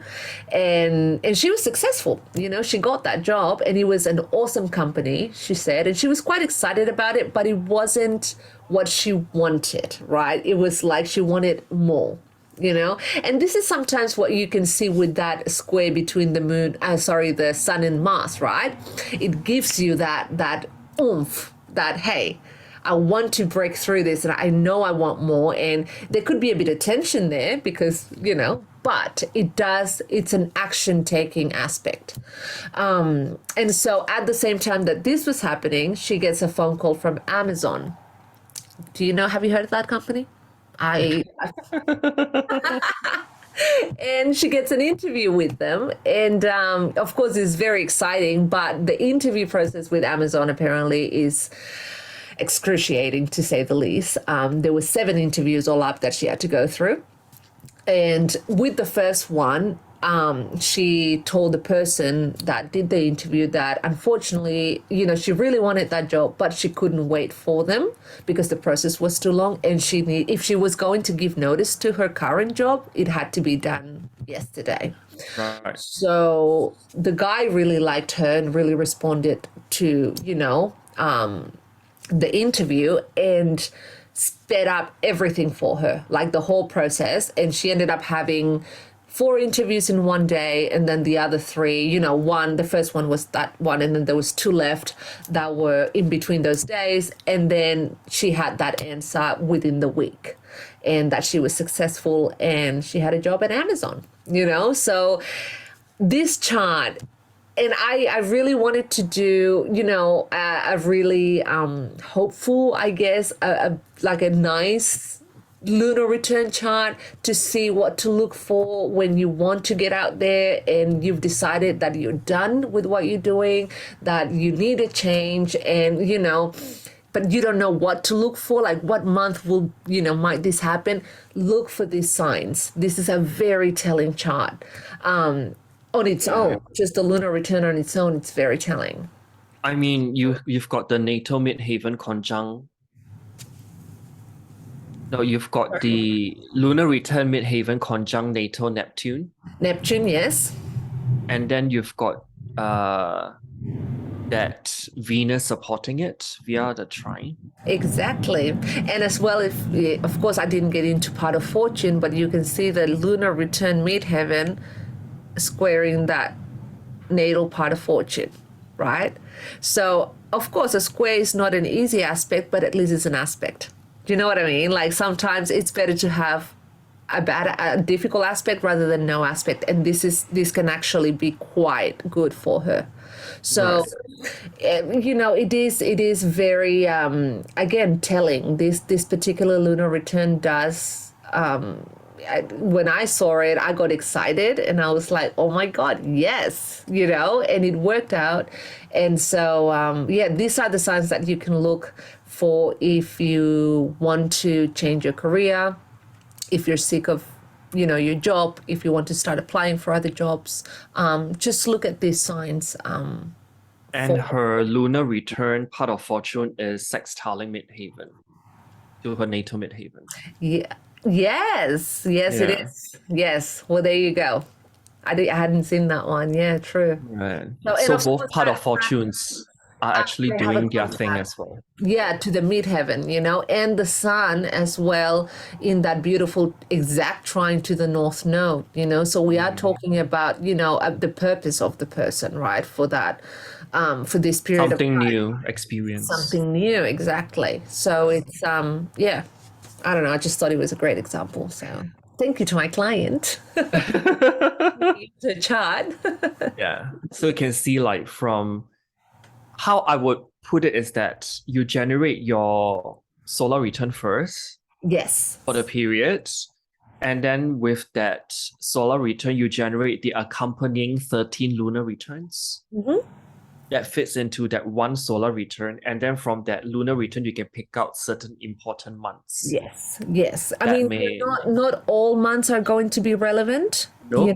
and she was successful. She got that job, and it was an awesome company, she said, and she was quite excited about it, but it wasn't what she wanted, right? It was like she wanted more, and this is sometimes what you can see with that square between the sun and Mars, right? It gives you that oomph, that, hey, I want to break through this, and I know I want more. And there could be a bit of tension there because, but it's an action taking aspect. And so at the same time that this was happening, she gets a phone call from Amazon. Have you heard of that company? And she gets an interview with them, and of course it's very exciting, but the interview process with Amazon apparently is excruciating, to say the least. There were 7 interviews all up that she had to go through, and with the first one, she told the person that did the interview that unfortunately, she really wanted that job, but she couldn't wait for them because the process was too long, and if she was going to give notice to her current job, it had to be done yesterday. Right. So the guy really liked her and really responded to the interview and sped up everything for her, like the whole process, and she ended up having 4 interviews in one day, and then the other 3, the first one was that one, and then there was 2 left that were in between those days, and then she had that answer within the week, and that she was successful and she had a job at Amazon, so this chart. And I really wanted to do, a really hopeful, I guess, like a nice lunar return chart to see what to look for when you want to get out there and you've decided that you're done with what you're doing, that you need a change, and, but you don't know what to look for, like what month will, might this happen. Look for these signs. This is a very telling chart. On its own, just the lunar return on its own, it's very telling. I mean, you've got the natal midheaven conjunct. No, you've got the lunar return midheaven conjunct natal Neptune. Neptune, yes. And then you've got that Venus supporting it via the trine. Exactly. And as well, of course, I didn't get into part of fortune, but you can see the lunar return midheaven squaring that natal part of fortune, right? So of course a square is not an easy aspect, but at least it's an aspect. Do you know what I mean? Like sometimes it's better to have a difficult aspect rather than no aspect, and this can actually be quite good for her. So, it is very again telling. This particular lunar return does. When I saw it, I got excited and I was like, oh my God, yes, and it worked out. And so, these are the signs that you can look for if you want to change your career, if you're sick of, your job, if you want to start applying for other jobs. Just look at these signs. And her lunar return part of fortune is sextiling midheaven to her natal midheaven. Yeah. Yes, it is. Yes. Well, there you go. I hadn't seen that one. Yeah, true. Right. So both part of fortunes are actually doing their thing as well. Yeah, to the midheaven, and the sun as well in that beautiful exact trine to the north node, So we are talking about, the purpose of the person, right? For that, for this period Something of time. new experience. Something new, exactly. So it's, I don't know. I just thought it was a great example. So thank you to my client. The chart. Yeah. So you can see like from how I would put it is that you generate your solar return first. Yes. For the period. And then with that solar return, you generate the accompanying 13 lunar returns. Mm-hmm. That fits into that one solar return. And then from that lunar return, you can pick out certain important months. Yes. I mean, not all months are going to be relevant, No.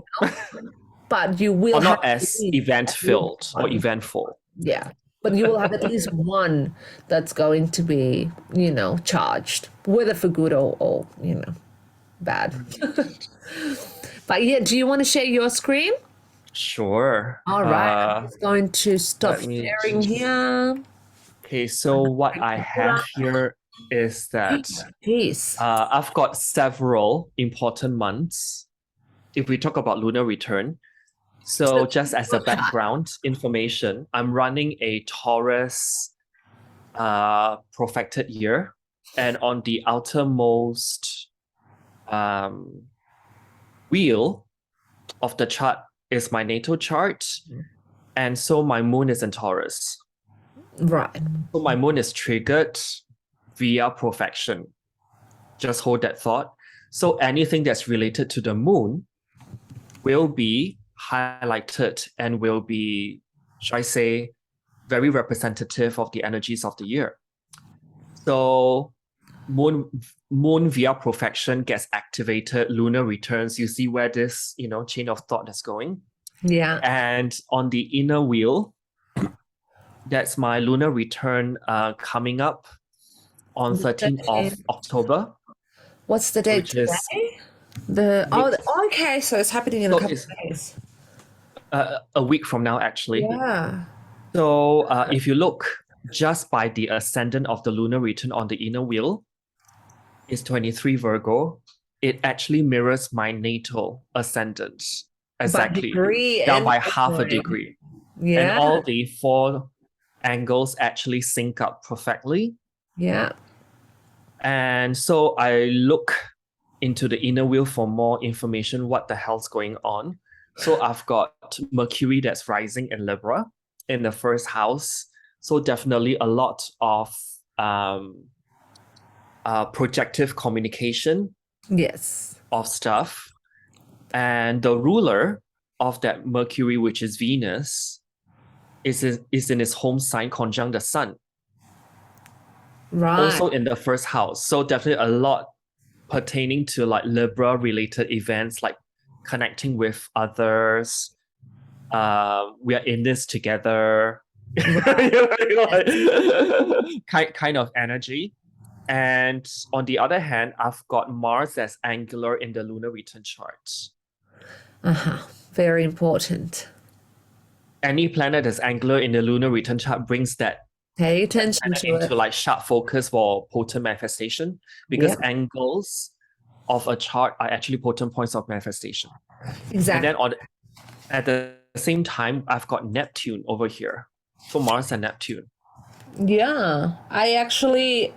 But you will or have not as event-filled or eventful. Yeah. But you will have at least one that's going to be, charged, whether for good or bad. But do you want to share your screen? Sure. All right. I'm just going to stop sharing here. Okay, so what I have here is that I've got several important months. If we talk about lunar return, so just as a background information, I'm running a Taurus profected year, and on the outermost wheel of the chart is my natal chart, and so my moon is in Taurus. Right. So my moon is triggered via profection. Just hold that thought. So anything that's related to the moon will be highlighted and will be, should I say, very representative of the energies of the year. So moon via profection gets activated, lunar returns. You see where this, chain of thought is going. Yeah. And on the inner wheel, that's my lunar return coming up on 13th of October. What's the date today? Okay, so it's happening in a couple of days. A week from now, actually. Yeah. So if you look just by the ascendant of the lunar return on the inner wheel, is 23 Virgo. It actually mirrors my natal ascendant exactly, down by half a degree. Yeah. And all the 4 angles actually sync up perfectly. Yeah. And so I look into the inner wheel for more information, what the hell's going on. So I've got Mercury that's rising in Libra in the first house. So definitely a lot of projective communication of stuff. And the ruler of that Mercury, which is Venus, is in its home sign conjunct the sun. Right. Also in the first house. So definitely a lot pertaining to like Libra related events, like connecting with others. We are in this together. kind of energy. And on the other hand, I've got Mars as angular in the lunar return chart. Very important. Any planet that's angular in the lunar return chart brings that pay attention to it. Into like sharp focus for potent manifestation, because angles of a chart are actually potent points of manifestation. Exactly. And then at the same time, I've got Neptune over here. So Mars and Neptune. Yeah, I actually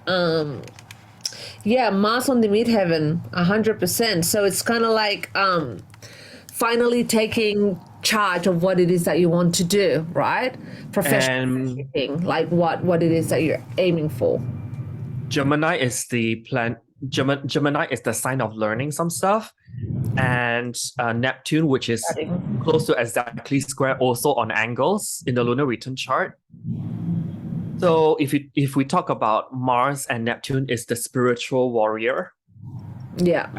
Yeah, Mars on the midheaven, 100%. So it's kind of like finally taking charge of what it is that you want to do, right? Professional And speaking, like what it is that you're aiming for. Gemini is the Gemini is the sign of learning some stuff, and Neptune, which is close to exactly square, also on angles in the lunar return chart. So if we talk about Mars and Neptune, is the spiritual warrior. Yeah.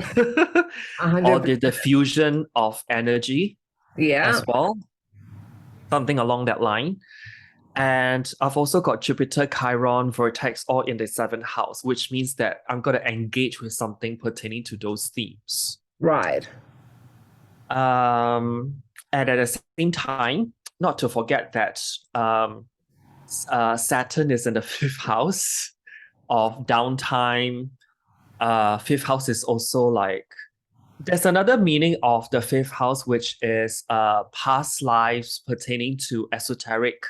Or the fusion of energy. Yeah. As well. Something along that line. And I've also got Jupiter, Chiron, Vertex all in the 7th house, which means that I'm going to engage with something pertaining to those themes. Right. And at the same time, not to forget that Saturn is in the 5th house of downtime. 5th house is also like, there's another meaning of the 5th house, which is past lives pertaining to esoteric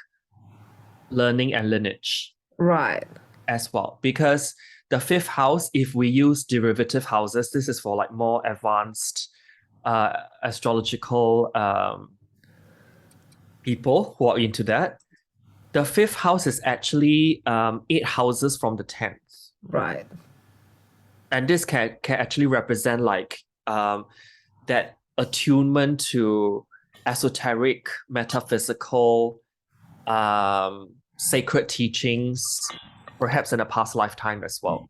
learning and lineage. Right. As well. Because the 5th house, if we use derivative houses, this is for like more advanced astrological people who are into that. The 5th house is actually 8 houses from the 10th. Right. And this can actually represent like that attunement to esoteric, metaphysical, sacred teachings, perhaps in a past lifetime as well.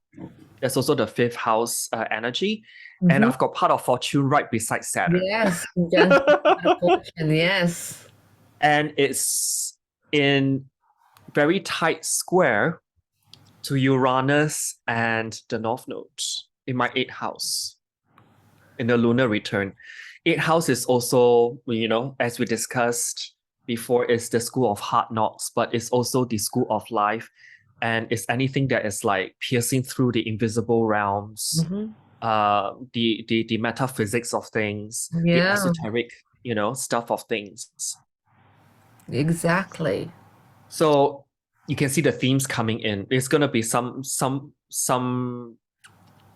There's also the 5th house energy. Mm-hmm. And I've got part of fortune right beside Saturn. Yes. Yes. And it's in very tight square to Uranus and the North Node in my 8th house in the lunar return. 8th house is also, you know, as we discussed before, is the school of hard knocks, but it's also the school of life. And it's anything that is like piercing through the invisible realms, the metaphysics of things, the esoteric, you know, stuff of things. Exactly. So you can see the themes coming in. There's going to be some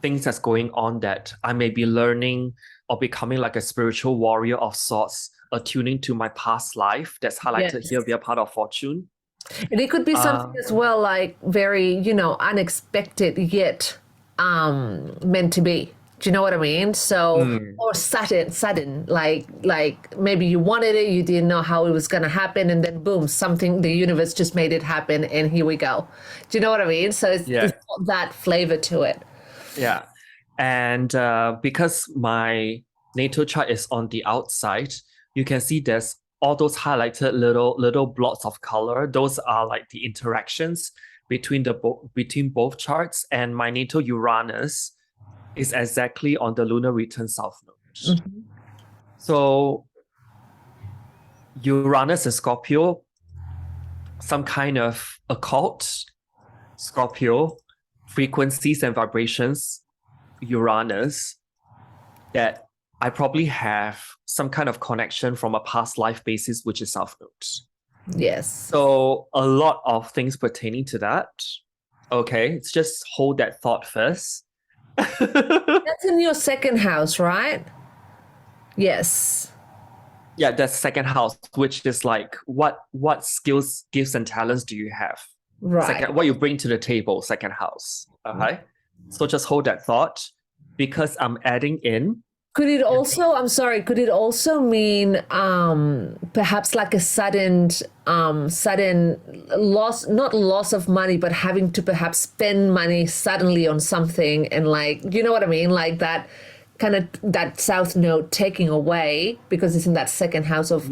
things that's going on that I may be learning or becoming like a spiritual warrior of sorts, attuning to my past life that's highlighted here via part of fortune. And it could be something as well, like very, you know, unexpected yet meant to be. Do you know what I mean? So, or sudden, like maybe you wanted it, you didn't know how it was going to happen, and then boom, something, the universe just made it happen, and here we go. Do you know what I mean? So it's got that flavor to it. Yeah. And because my natal chart is on the outside, you can see there's all those highlighted little blots of color. Those are like the interactions between both charts. And my natal Uranus is exactly on the lunar return south node. Mm-hmm. So Uranus is Scorpio, some kind of occult, Scorpio, frequencies and vibrations, Uranus, that I probably have some kind of connection from a past life basis, which is south node. Yes. So a lot of things pertaining to that. Okay, let's just hold that thought first. That's in your 2nd house, right? Yes. Yeah, that's 2nd house, which is like what skills, gifts, and talents do you have? Right. What you bring to the table, 2nd house. Okay. So just hold that thought, because I'm adding in. Could it also, could it also mean perhaps like a sudden loss, not loss of money, but having to perhaps spend money suddenly on something, and like, you know what I mean? Like that kind of, that south node taking away, because it's in that 2nd house of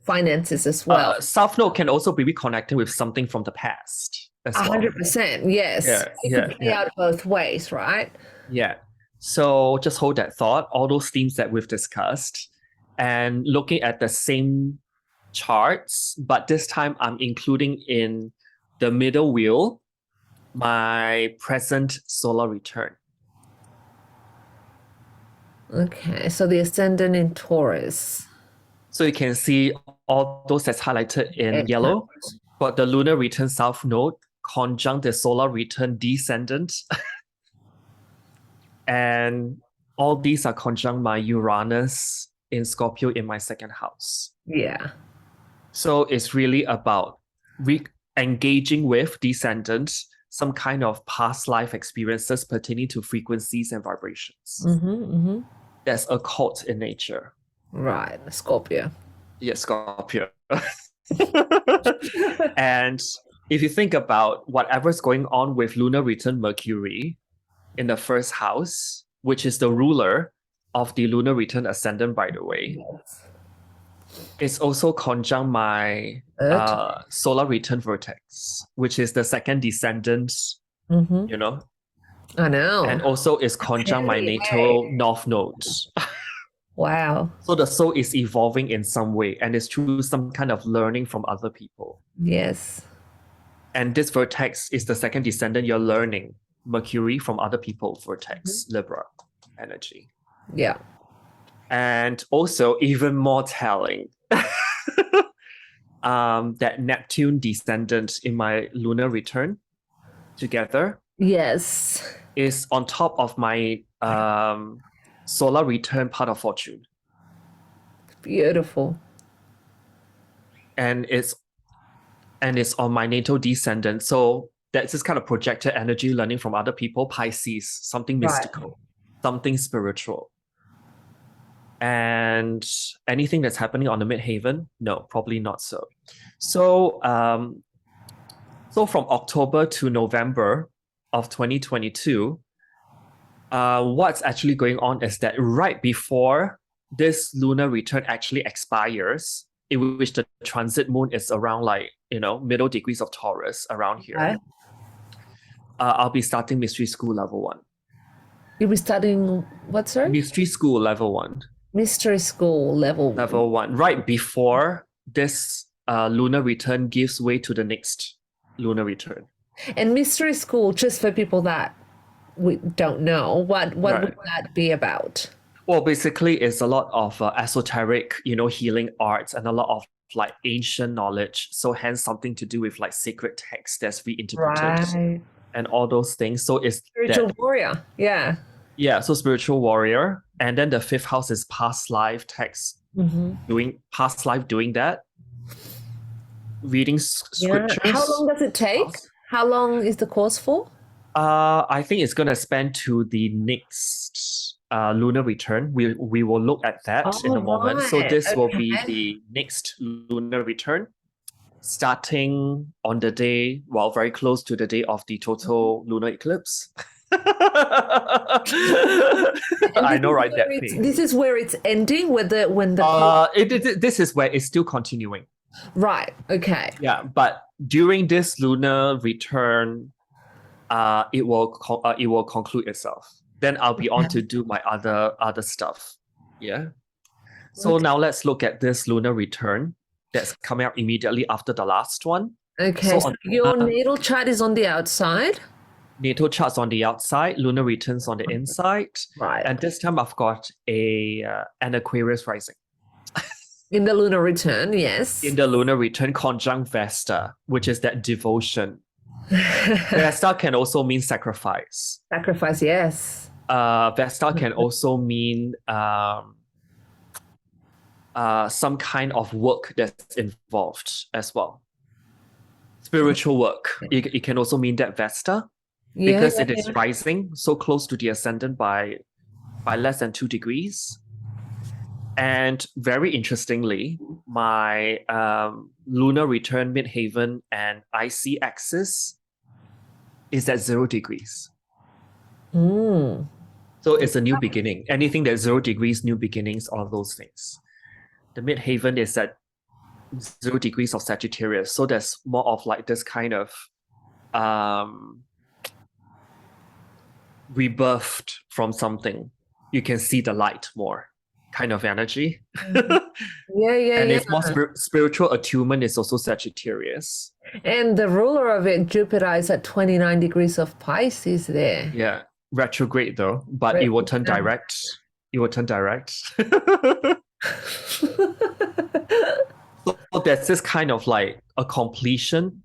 finances as well. South node can also be reconnected with something from the past as well. 100%, yes. It can play out both ways, right? Yeah. So just hold that thought, all those themes that we've discussed, and looking at the same charts, but this time I'm including in the middle wheel my present solar return. Okay, so the ascendant in Taurus. So you can see all those that's highlighted in yellow, but the lunar return south node conjunct the solar return descendant. And all these are conjunct my Uranus in Scorpio in my second house. Yeah. So it's really about engaging with descendants, some kind of past life experiences pertaining to frequencies and vibrations. That's occult in nature. Right. Scorpio. Yes, Scorpio. And if you think about whatever's going on with lunar return Mercury in the first house, which is the ruler of the lunar return ascendant, by the way, it's also conjunct my solar return vertex, which is the second descendant, you know. I know. And also is conjunct my natal north node. Wow. So the soul is evolving in some way, and it's through some kind of learning from other people. Yes. And this vertex is the second descendant. You're learning Mercury from other people, vertex, Libra energy. Yeah. And also, even more telling, that Neptune descendant in my lunar return together, yes, is on top of my solar return part of fortune. Beautiful. And it's on my natal descendant. So that's this kind of projected energy learning from other people, Pisces, something mystical, something spiritual. And anything that's happening on the midheaven? No, probably not so. So, so from October to November of 2022, what's actually going on is that right before this lunar return actually expires, in which the transit moon is around middle degrees of Taurus around here, I'll be starting mystery school level 1. You'll be studying what, sir? Mystery school level 1. Mystery school level 1. Right before this lunar return gives way to the next lunar return. And mystery school, just for people that we don't know, what would that be about? Well, basically, it's a lot of esoteric, healing arts and a lot of ancient knowledge. So hence something to do with sacred text that's reinterpreted and all those things. So it's spiritual warrior. Yeah. Yeah. So spiritual warrior. And then the 5th house is past life text, doing past life, doing that, reading scriptures. How long does it take? How long is the course for? I think it's going to span to the next lunar return. We will look at that in a moment. So this will be the next lunar return, starting on the day, very close to the day of the total lunar eclipse. I know, right? This is where it's ending. This is where it's still continuing. Right. Okay. Yeah, but during this lunar return, it will conclude itself. Then I'll be on to do my other stuff. Yeah. So now let's look at this lunar return that's coming up immediately after the last one. Okay. So your natal chart is on the outside. Natal chart's on the outside, lunar returns on the inside. Right. And this time I've got an Aquarius rising. In the lunar return, yes. In the lunar return, conjunct Vesta, which is that devotion. Vesta can also mean sacrifice. Sacrifice, yes. Vesta can also mean some kind of work that's involved as well. Spiritual work. It can also mean that Vesta, because it is rising so close to the ascendant by less than 2 degrees. And very interestingly, my lunar return midheaven and IC axis is at 0 degrees. So it's a new beginning. Anything that's 0 degrees, new beginnings, all of those things. The midheaven is at 0 degrees of Sagittarius. So there's more of this kind of rebirthed from something. You can see the light more kind of energy. And it's more spiritual attunement is also Sagittarius. And the ruler of it, Jupiter, is at 29 degrees of Pisces there. Yeah, retrograde though, but it will turn direct. It will turn direct. So there's this kind of a completion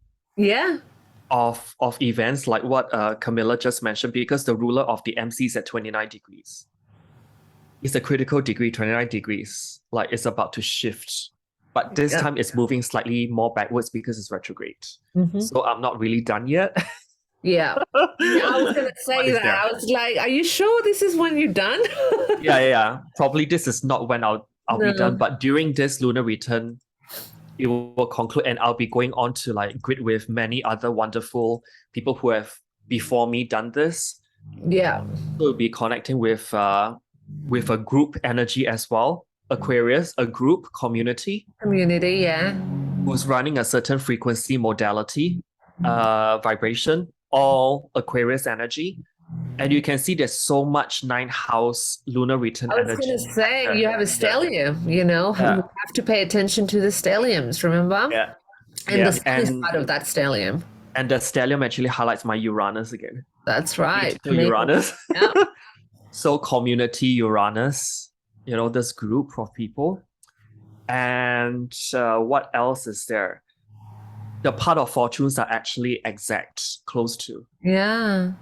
of events like what Camilla just mentioned, because the ruler of the MC is at 29 degrees. It's a critical degree, 29 degrees. Like it's about to shift. But this time it's moving slightly more backwards because it's retrograde. So I'm not really done yet. Yeah. I was going to say that. I was like, are you sure this is when you're done? Yeah. Probably this is not when I'll be done. But during this lunar return, it will conclude, and I'll be going on to like grid with many other wonderful people who have before me done this. Yeah. So we'll be connecting with a group energy as well. Aquarius, a group community, yeah, who's running a certain frequency, modality, vibration, all Aquarius energy. And you can see there's so much 9th house lunar return energy. I was going to say, you have a stellium, you know, you have to pay attention to the stelliums, remember? Yeah. And the sun is part of that stellium. And the stellium actually highlights my Uranus again. That's right. Uranus. Yeah. So community Uranus, you know, this group of people. And what else is there? The part of fortunes are actually exact, close to. Yeah.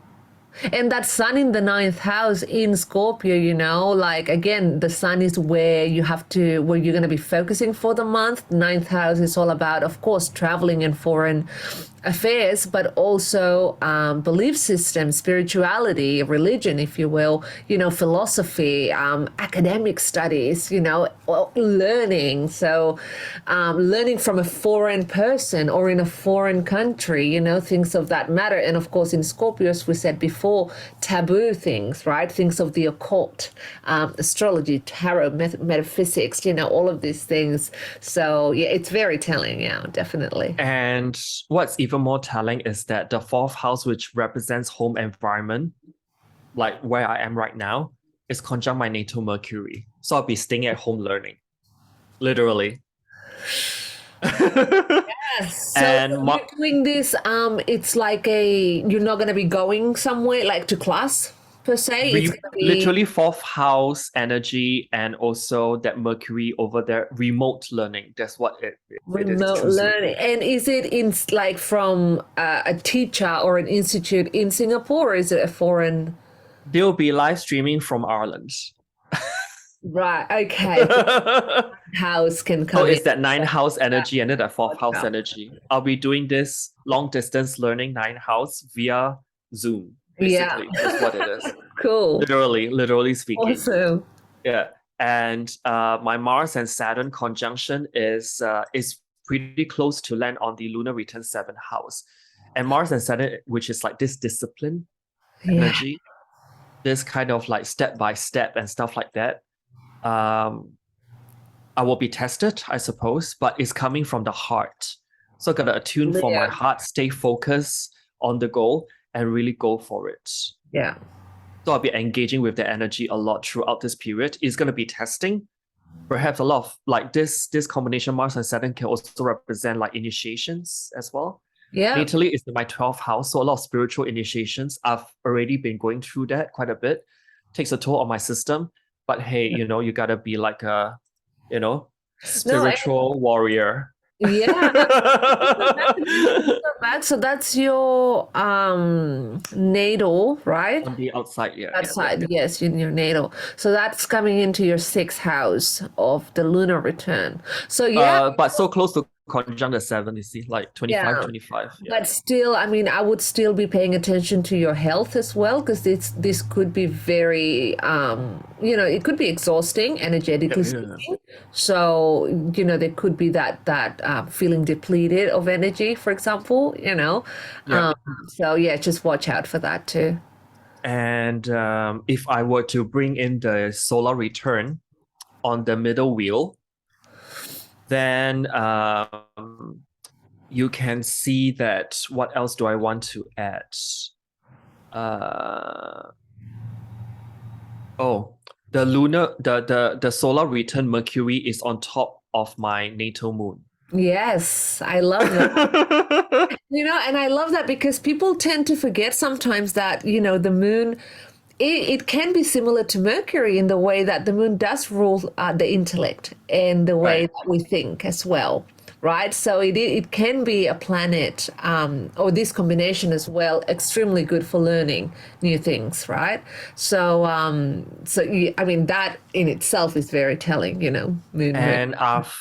And that sun in the 9th house in Scorpio, you know, like again, the sun is where you're going to be focusing for the month. 9th house is all about, of course, traveling and foreign affairs, but also belief system, spirituality, religion, if you will, you know, philosophy, academic studies, you know, learning. So learning from a foreign person or in a foreign country, you know, things of that matter. And of course, in Scorpio, as we said before, taboo things, right? Things of the occult, astrology, tarot, metaphysics, you know, all of these things. So yeah, it's very telling. Yeah, definitely. And what's even more telling is that the 4th house, which represents home environment, like where I am right now, is conjunct my natal Mercury. So I'll be staying at home learning, literally. Yes. So and you're doing this, it's like you're not going to be going somewhere like to class per se. It's gonna be literally 4th house energy, and also that Mercury over there, remote learning. That's what it is. Remote learning. And is it in like from a teacher or an institute in Singapore, or is it a foreign? They'll be live streaming from Ireland. Right. Okay. House can come. So it's that 9th house energy and then that 4th house energy. I'll be doing this long distance learning 9th house via Zoom. Basically. That's what it is. Cool. Literally speaking. Awesome. Yeah. And my Mars and Saturn conjunction is pretty close to land on the lunar return 7th house. And Mars and Saturn, which is like this discipline energy, this kind of like step by step and stuff like that. I will be tested, I suppose, but it's coming from the heart. So I gotta attune for my heart, stay focused on the goal, and really go for it. Yeah. So I'll be engaging with the energy a lot throughout this period. It's gonna be testing. Perhaps a lot of like this combination Mars and Saturn can also represent like initiations as well. Yeah. Italy is my 12th house, so a lot of spiritual initiations. I've already been going through that quite a bit. Takes a toll on my system. But hey, you know, you gotta be like a, you know, spiritual warrior. Yeah. So that's your natal, right? On the outside, yeah. Outside, yes, in your natal. So that's coming into your 6th house of the lunar return. So but so close to conjunct the 7, you see, like 25, 25. Yeah. But still, I mean, I would still be paying attention to your health as well, because this could be very, you know, it could be exhausting energetically speaking. So, you know, there could be that feeling depleted of energy, for example, you know. So yeah, just watch out for that too. And if I were to bring in the solar return on the middle wheel, then you can see that. What else do I want to add? The solar return Mercury is on top of my natal moon. Yes, I love that. You know, and I love that because people tend to forget sometimes that, you know, the moon it can be similar to Mercury in the way that the moon does rule the intellect and the way Right. that we think as well, right? So it can be a planet or this combination as well, extremely good for learning new things, right? So I mean that in itself is very telling, moon. And I've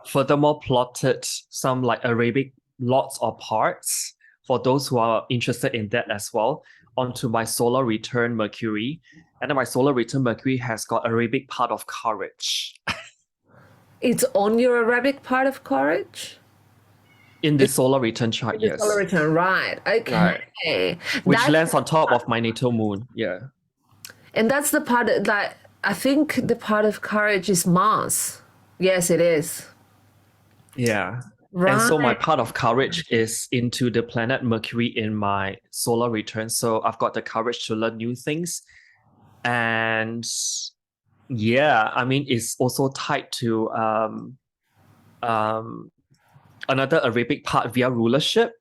furthermore plotted some like Arabic lots or parts for those who are interested in that as well onto my solar return Mercury. And then my solar return Mercury has got Arabic part of courage. It's on your Arabic part of courage? In the solar return chart, The yes. solar return, right. Okay. Right. Which lands on top of my natal moon. Yeah. And that's the part that I think the part of courage is Mars. Yes, it is. Yeah. Right. And so my part of courage is into the planet Mercury in my solar return. So I've got the courage to learn new things. And yeah, I mean, it's also tied to another Arabic part via rulership,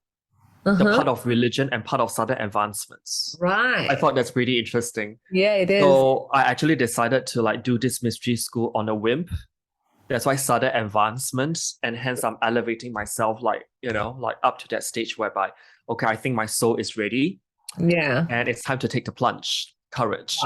the part of religion and part of southern advancements. Right. I thought that's pretty interesting. Yeah, it is. So I actually decided to like do this mystery school on a whim. That's why southern advancements, and hence I'm elevating myself like up to that stage whereby, okay, I think my soul is ready. Yeah. And it's time to take the plunge. Courage.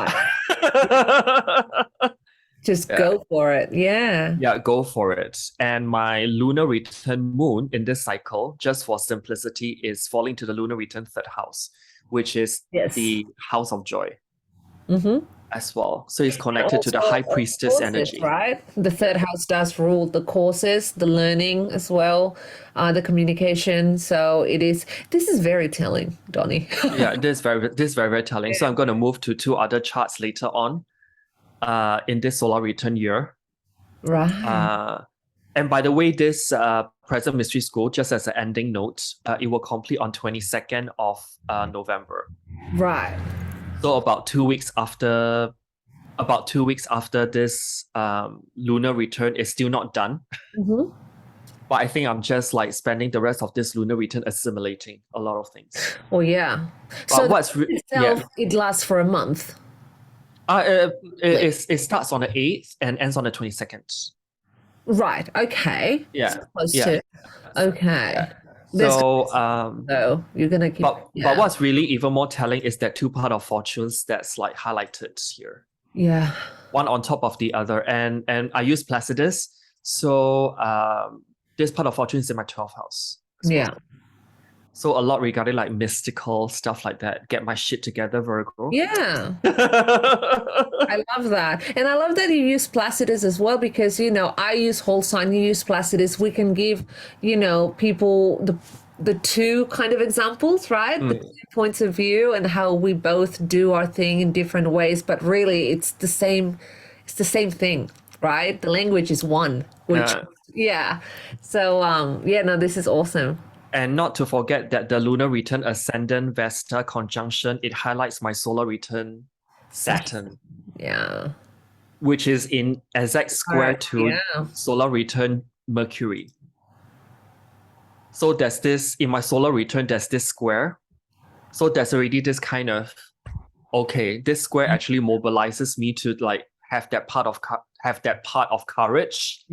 Just go for it. Yeah. Yeah, go for it. And my lunar return moon in this cycle, just for simplicity, is falling to the lunar return third house, which is the house of joy as well. So it's connected to the high priestess courses, energy. Right? The third house does rule the courses, the learning as well, the communication. So this is very telling, Donny. Yeah, this is very telling. Yeah. So I'm going to move to two other charts later on. In this solar return year. Right. And by the way, this present mystery school, just as an ending note, it will complete on 22nd of November. Right. So about 2 weeks after this lunar return is still not done. But I think I'm just like spending the rest of this lunar return assimilating a lot of things. Oh yeah. So it lasts for a month. It starts on the 8th and ends on the 22nd. Right. Okay. Yeah. Okay. Yeah. So you're gonna keep. But what's really even more telling is that two part of fortunes that's like highlighted here. Yeah. One on top of the other, and I use Placidus. So this part of fortune is in my 12th house. Yeah. So a lot regarding like mystical stuff like that. Get my shit together, Virgo. Yeah. I love that. And I love that you use Placidus as well, because, I use whole sign, you use Placidus. We can give, people the two kind of examples, right? The two points of view and how we both do our thing in different ways. But really, it's the same thing, right? The language is one. So, this is awesome. And not to forget that the lunar return ascendant Vesta conjunction, it highlights my solar return Saturn. Yeah. Which is in exact square to solar return Mercury. So there's this, in my solar return, there's this square. So there's already this kind of, okay, this square actually mobilizes me to like have that part of courage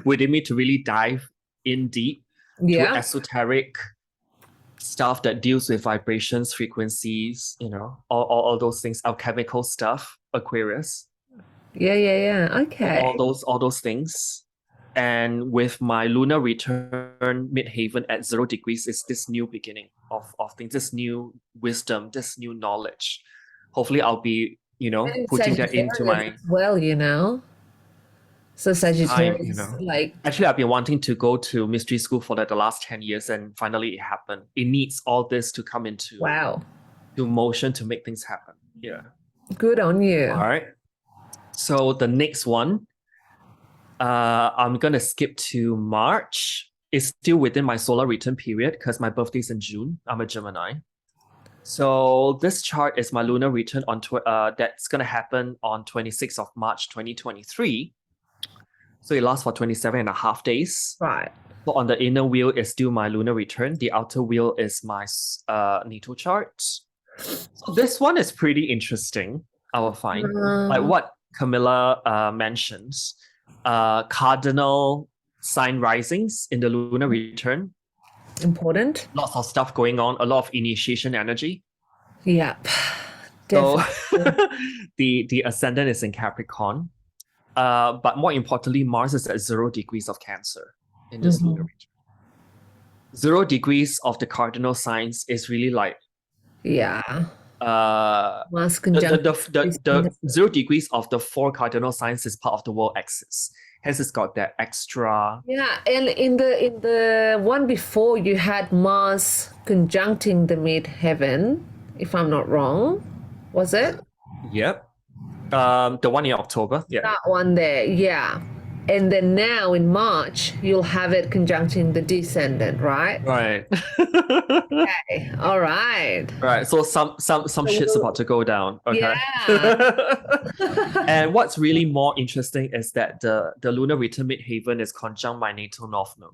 within me to really dive in deep. To esoteric stuff that deals with vibrations, frequencies, all those things, alchemical stuff, Aquarius. Yeah. Okay. All those things. And with my lunar return midhaven at 0 degrees, is this new beginning of things, this new wisdom, this new knowledge. Hopefully I'll be, putting that into my So Sagittarius, actually, I've been wanting to go to mystery school for the last 10 years, and finally it happened. It needs all this to come into to motion to make things happen. Yeah. Good on you. All right. So the next one, I'm gonna skip to March. It's still within my solar return period because my birthday's in June. I'm a Gemini. So this chart is my lunar return on that's gonna happen on 26th of March 2023. So it lasts for 27.5 days. Right. So on the inner wheel is still my lunar return. The outer wheel is my natal chart. So this one is pretty interesting, I will find. Like what Camilla mentions, cardinal sign risings in the lunar return. Important. Lots of stuff going on, a lot of initiation energy. Yep. So Definitely. the ascendant is in Capricorn. But more importantly, Mars is at 0 degrees of Cancer in this lunar return. 0 degrees of the cardinal signs is really like Yeah. Mars the 0 degrees of the 4 cardinal signs is part of the world axis. Hence, it's got that extra. Yeah, and in the one before, you had Mars conjuncting the midheaven, if I'm not wrong. Was it? Yep. The one in October. Yeah. That one there, yeah. And then now in March, you'll have it conjuncting the descendant, right? Right. Okay. All right. Right. So some shit's about to go down. Okay. Yeah. And what's really more interesting is that the lunar return midheaven is conjunct my natal north node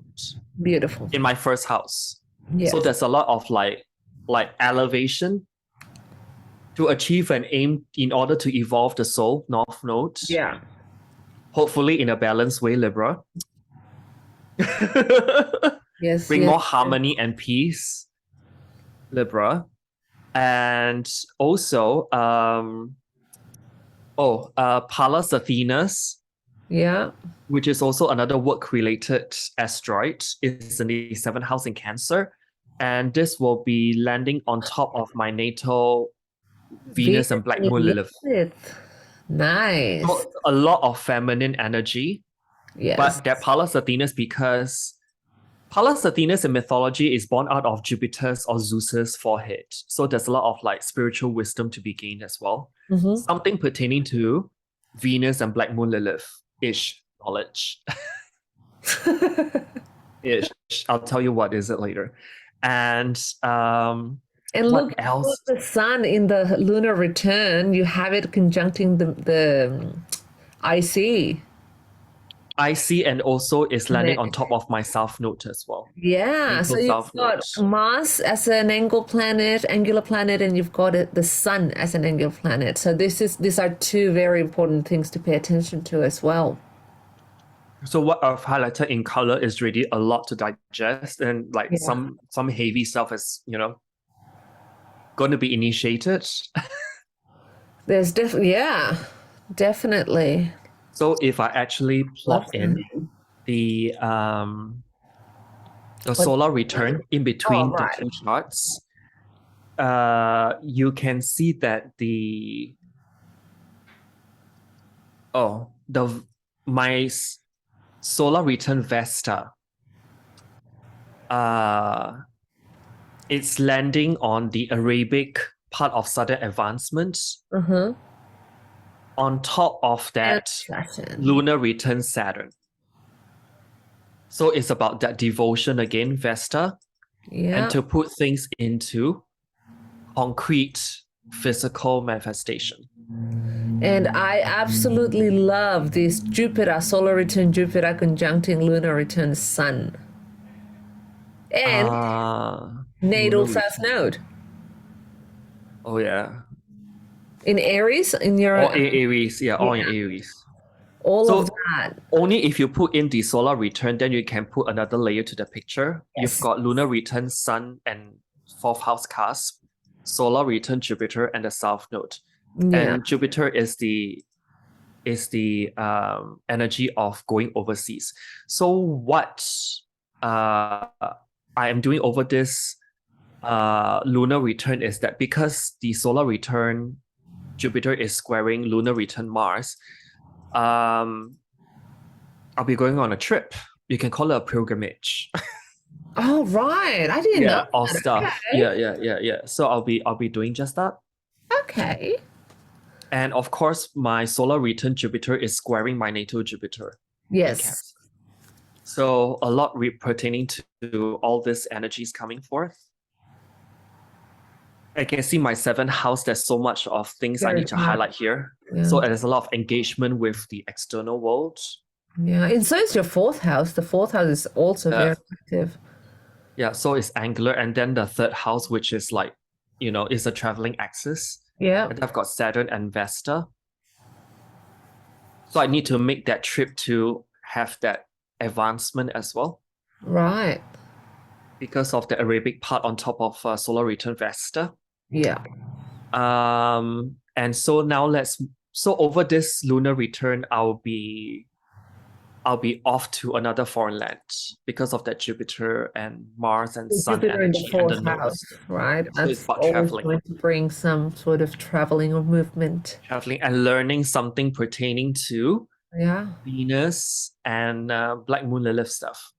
Beautiful. in my first house. Yes. So there's a lot of like elevation to achieve an aim in order to evolve the soul, north node. Yeah. Hopefully in a balanced way, Libra. Yes. Bring yes, more yes. harmony and peace, Libra. And also, Pallas Athenas, Yeah. which is also another work-related asteroid, is in the 7th house in Cancer. And this will be landing on top of my natal Venus and Black Moon Lilith. Nice. So a lot of feminine energy. Yes. But that Pallas Athenas, because Pallas Athenas in mythology is born out of Jupiter's or Zeus's forehead. So there's a lot of like spiritual wisdom to be gained as well. Something pertaining to Venus and Black Moon Lilith-ish knowledge. Ish. I'll tell you what is it later. And And what look, else? the sun in the lunar return, you have it conjuncting the IC. IC and also is landing on top of my south node as well. Yeah, so you've got Mars as an angular planet, and you've got the sun as an angular planet. So these are two very important things to pay attention to as well. So what I've highlighted in color is really a lot to digest, and like some heavy stuff is, going to be initiated. There's definitely. So if I actually plug in the solar return in between the two charts, you can see that my solar return Vesta, it's landing on the Arabic part of Southern Advancement. On top of that, lunar return Saturn. So it's about that devotion again, Vesta, and to put things into concrete physical manifestation. And I absolutely love this Jupiter, solar return Jupiter conjuncting lunar return Sun. And natal south node. Oh, yeah. In Aries, in your... All in Aries, all in Aries. All of that. Only if you put in the solar return, then you can put another layer to the picture. Yes. You've got lunar return, Sun, and 4th house cusp, solar return Jupiter, and the south node. And Jupiter is the energy of going overseas. So what I am doing over this lunar return is that because the solar return Jupiter is squaring lunar return Mars, I'll be going on a trip. You can call it a pilgrimage. Oh, right. I didn't know. All stuff. Okay. Yeah. So I'll be doing just that. Okay. And of course, my solar return Jupiter is squaring my natal Jupiter. Yes. So a lot pertaining to all this energies coming forth. I can see my 7th house. There's so much of things I need to highlight here. Yeah. So there's a lot of engagement with the external world. Yeah, and so is your 4th house. The 4th house is also very active. Yeah, so it's angular. And then the 3rd house, which is like is a traveling axis. Yeah. And I've got Saturn and Vesta. So I need to make that trip to have that advancement as well Right. because of the Arabic part on top of solar return Vesta. Yeah. And so now so over this lunar return, I'll be off to another foreign land because of that Jupiter and Mars and Sun Jupiter in the energy and the fourth house, nodes. right? So it's That's about always traveling. going to bring some sort of traveling or movement. Traveling and learning something pertaining to Yeah. Venus and Black Moon Lilith stuff.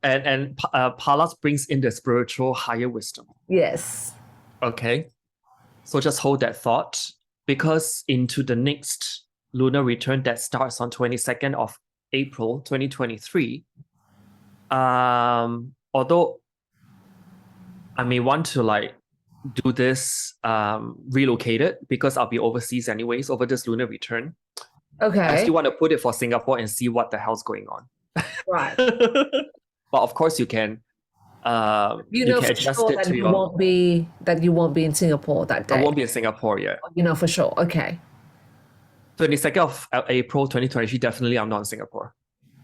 and Pallas brings in the spiritual higher wisdom. Yes. Okay. So just hold that thought because into the next lunar return that starts on 22nd of April 2023, although I may want to do this relocated because I'll be overseas anyways over this lunar return. Okay. I still want to put it for Singapore and see what the hell's going on. Right. But of course you can you can for adjust sure it that to you your won't be in Singapore that day. I won't be in Singapore yet. For sure. Okay. 22nd of April 2023, definitely I'm not in Singapore.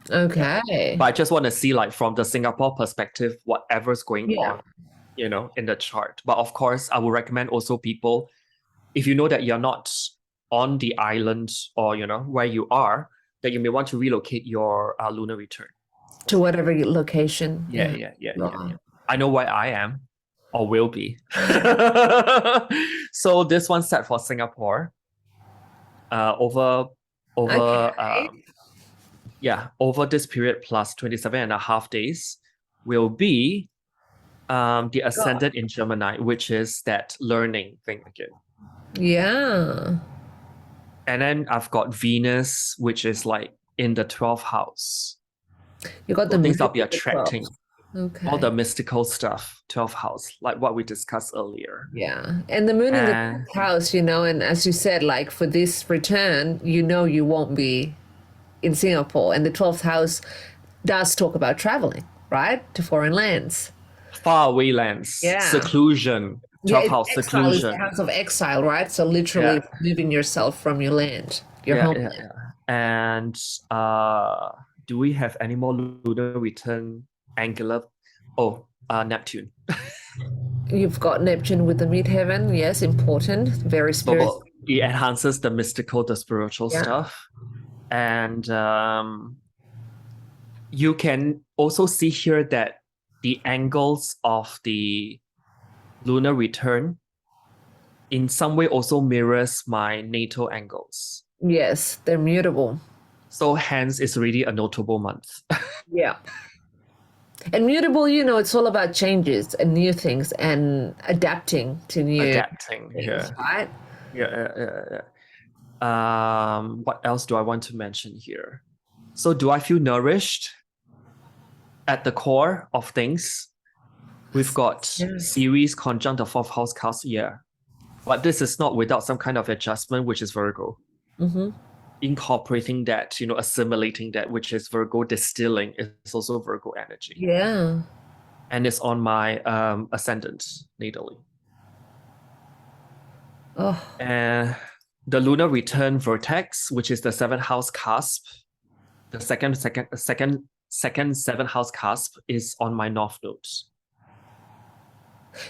Okay. But I just want to see from the Singapore perspective, whatever's going on, in the chart. But of course, I would recommend also people, if you know that you're not on the island or, where you are, that you may want to relocate your lunar return. To whatever location. Yeah. I know where I am or will be. So this one's set for Singapore. Over this period plus 27 and a half days will be the ascendant in Gemini, which is that learning thing again. Yeah. And then I've got Venus, which is in the 12th house. You got the things I'll be attracting. Okay. All the mystical stuff, 12th house, like what we discussed earlier. Yeah. And the moon in the 12th house, and as you said, for this return, you won't be in Singapore. And the 12th house does talk about traveling, right? To foreign lands. Far away lands. Yeah. Seclusion. 12th house, seclusion. Is the house of exile, right? So literally moving yourself from your land, your homeland. Yeah. And do we have any more lunar return angular? Neptune. You've got Neptune with the midheaven. Yes, important. Very spiritual. So it enhances the mystical, the spiritual stuff. And you can also see here that the angles of the lunar return in some way also mirrors my natal angles. Yes, they're mutable. So hence it's really a notable month. Yeah. And mutable, it's all about changes and new things and adapting to new things, right? Yeah. What else do I want to mention here? So do I feel nourished at the core of things? We've got Ceres conjunct the 4th house cast, but this is not without some kind of adjustment, which is Virgo. Mm-hmm. Incorporating that, assimilating that, which is Virgo. Distilling is also Virgo energy. Yeah. And it's on my ascendant natally. Oh. And the lunar return vertex, which is the 7th house cusp, the second 7th house cusp is on my north node.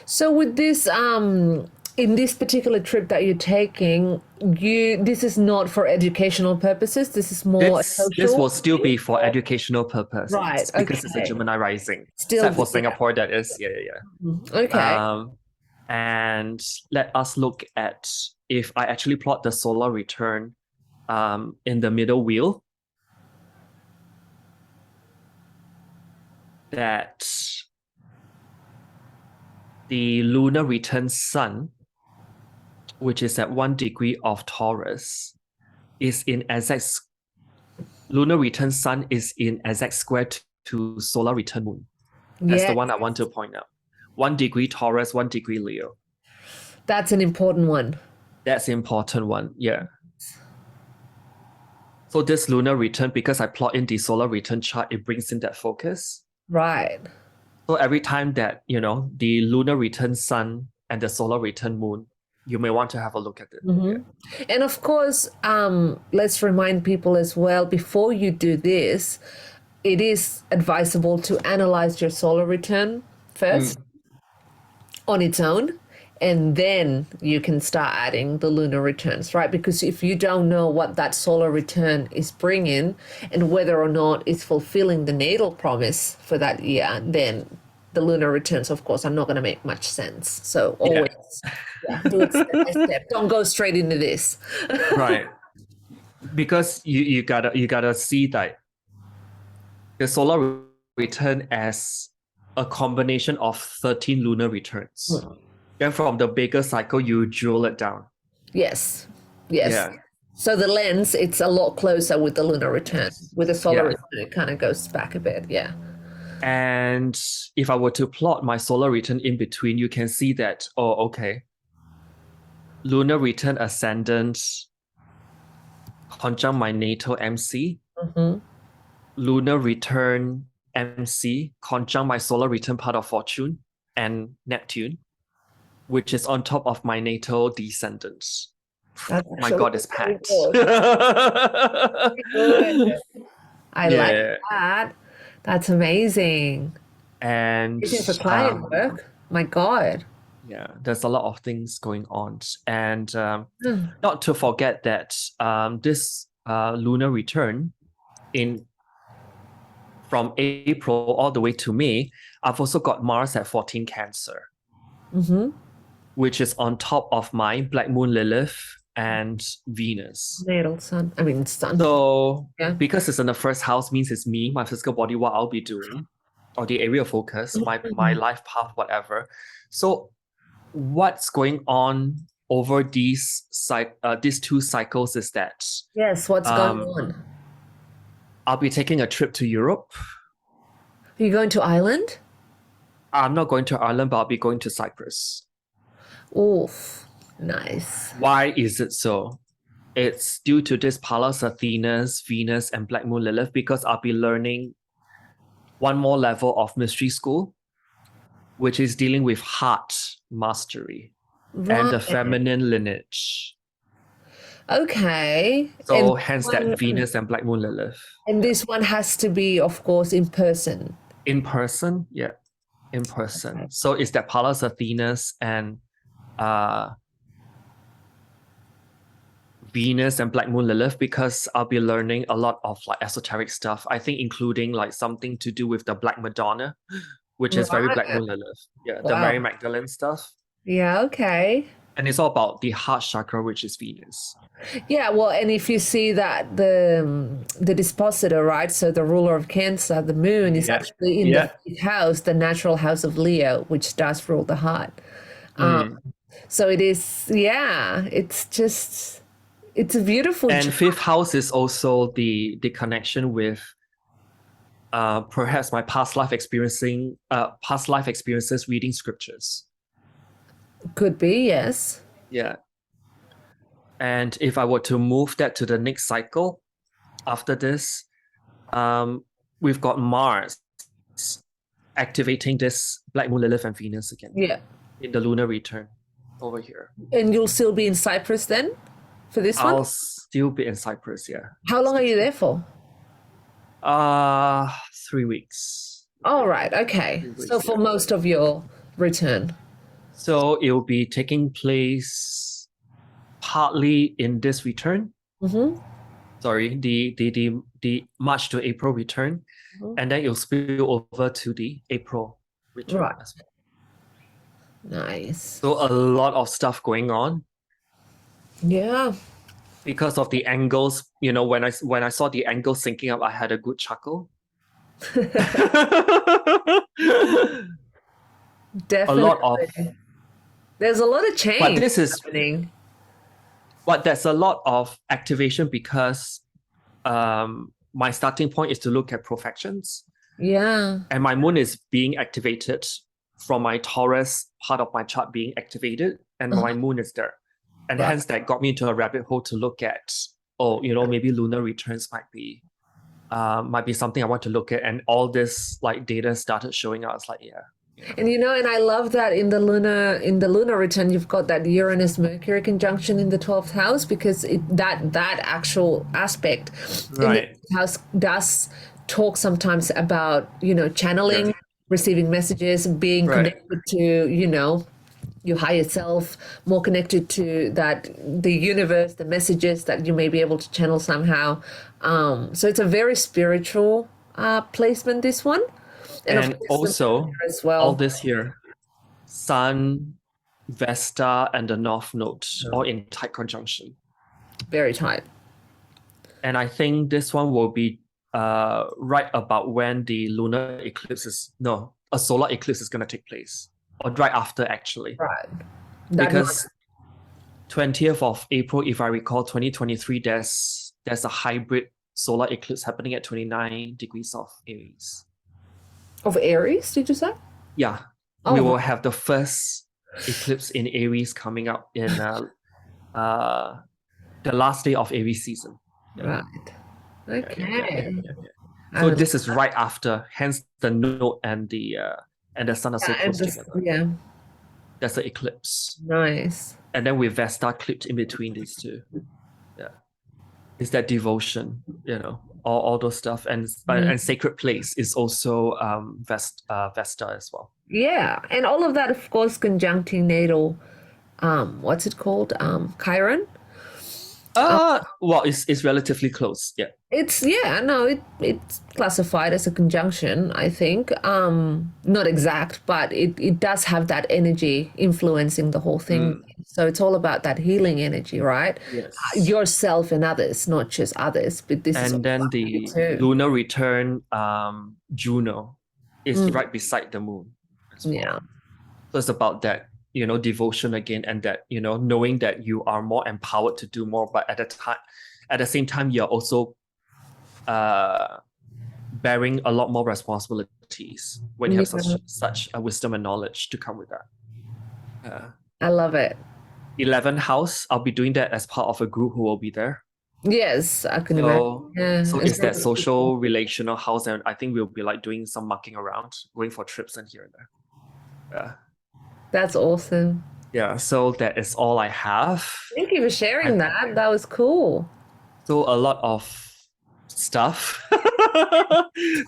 So with this, in this particular trip that you're taking, this is not for educational purposes. This is more social. This will still be for educational purpose, right? Because it's a Gemini rising. Still, except for Singapore, that is, Okay. And let us look at if I actually plot the solar return, in the middle wheel. That the lunar return sun, which is at 1 degree of Taurus, is in exact lunar return sun is in exact square to solar return moon. That's the one I want to point out. 1 degree Taurus, 1 degree Leo. That's an important one. That's an important one, yeah. So this lunar return, because I plot in the solar return chart, it brings in that focus. Right. So every time that, the lunar return sun and the solar return moon, you may want to have a look at it. Mm-hmm. And of course, let's remind people as well, before you do this, it is advisable to analyze your solar return first on its own, and then you can start adding the lunar returns, right? Because if you don't know what that solar return is bringing and whether or not it's fulfilling the natal promise for that year, then the lunar returns, of course, are not going to make much sense. So always do it step by step. Don't go straight into this. Right. Because you gotta see that the solar return as a combination of 13 lunar returns. Then from the bigger cycle, you drill it down. Yes. Yeah. So the lens, it's a lot closer with the lunar return. With the solar return, it kind of goes back a bit. Yeah. And if I were to plot my solar return in between, you can see that, lunar return ascendant conjunct my natal MC. Lunar return MC conjunct my solar return part of fortune and Neptune, which is on top of my natal descendants. My God, it's packed. I like that. That's amazing. And this is for client work. My God. Yeah, there's a lot of things going on. And not to forget that this lunar return from April all the way to May, I've also got Mars at 14 Cancer, which is on top of my Black Moon Lilith and Venus. Natal sun. So because it's in the first house means it's me, my physical body, what I'll be doing, or the area of focus, my life path, whatever. So what's going on over these two cycles is that what's going on? I'll be taking a trip to Europe. Are you going to Ireland? I'm not going to Ireland, but I'll be going to Cyprus. Oof, nice. Why is it so? It's due to this Pallas Athena's, Venus, and Black Moon Lilith, because I'll be learning one more level of mystery school, which is dealing with heart mastery and the feminine lineage. Okay. So hence that Venus and Black Moon Lilith. And this one has to be, of course, in person. In person, yeah. In person. Okay. So it's that Pallas Athena's and Venus and Black Moon Lilith, because I'll be learning a lot of like esoteric stuff. I think including like something to do with the Black Madonna, which is very Black Moon Lilith. Yeah, the Mary Magdalene stuff. Yeah, okay. And it's all about the heart chakra, which is Venus. Yeah, well, and if you see that the dispositor, right? So the ruler of Cancer, the moon, is actually in the 5th house, the natural house of Leo, which does rule the heart. So it is, it's a beautiful. And 5th house is also the connection with perhaps my past life experiences reading scriptures. Could be, yes. Yeah. And if I were to move that to the next cycle after this, we've got Mars activating this Black Moon Lilith and Venus again. Yeah. In the lunar return over here. And you'll still be in Cyprus then for this one? I'll still be in Cyprus, yeah. How long are you there for? 3 weeks. All right, okay. 3 weeks, so for most of your return. So it will be taking place partly in this return. Sorry, the March to April return, and then it'll spill over to the April return. Right. As well. Nice. So a lot of stuff going on. Yeah. Because of the angles, when I saw the angles syncing up, I had a good chuckle. Definitely. There's a lot of change. But this is happening. But there's a lot of activation because my starting point is to look at profections. Yeah. And my moon is being activated from my Taurus part of my chart being activated, and my moon is there. And hence that got me into a rabbit hole to look at, maybe lunar returns might be might be something I want to look at. And all this like data started showing up. I was like, yeah. And and I love that in the lunar return you've got that Uranus Mercury conjunction in the 12th house, because that actual aspect Right. in the house does talk sometimes about channeling, Yeah. receiving messages, being Right. connected to your higher self, more connected to the universe, the messages that you may be able to channel somehow. So it's a very spiritual placement, this one. And of And course, the also Mercury as all well. this here, Sun, Vesta, and the North Node, all in tight conjunction. Very tight. And I think this one will be right about when the lunar eclipse a solar eclipse is going to take place, or right after, actually. Right. Because 20th of April, if I recall, 2023, there's a hybrid solar eclipse happening at 29 degrees of Aries. Of Aries, did you say? Yeah. Oh. We will have the first eclipse in Aries coming up in the last day of Aries season. Right. Okay. So this is right after, hence the node and the sun are so close together. Yeah. That's the eclipse. Nice. And then with Vesta clipped in between these two. Yeah. It's that devotion, all those stuff. And sacred place is also Vesta as well. Yeah. And all of that, of course, conjuncting natal, what's it called? Chiron? Well, it's relatively close. Yeah. It's classified as a conjunction, I think. Not exact, but it does have that energy influencing the whole thing. So it's all about that healing energy, right? Yes. Yourself and others, not just others. But then the lunar return, Juno, is right beside the moon as well. Yeah. So it's about that, devotion again, and that, knowing that you are more empowered to do more, but at the same time, you're also bearing a lot more responsibilities when you have such a wisdom and knowledge to come with that. I love it. 11th house, I'll be doing that as part of a group who will be there. Yes, I can imagine. Yeah, so it's that social, relational house, and I think we'll be like doing some mucking around, going for trips and here and there. Yeah. That's awesome. Yeah, so that is all I have. Thank you for sharing that. That was cool. So a lot of stuff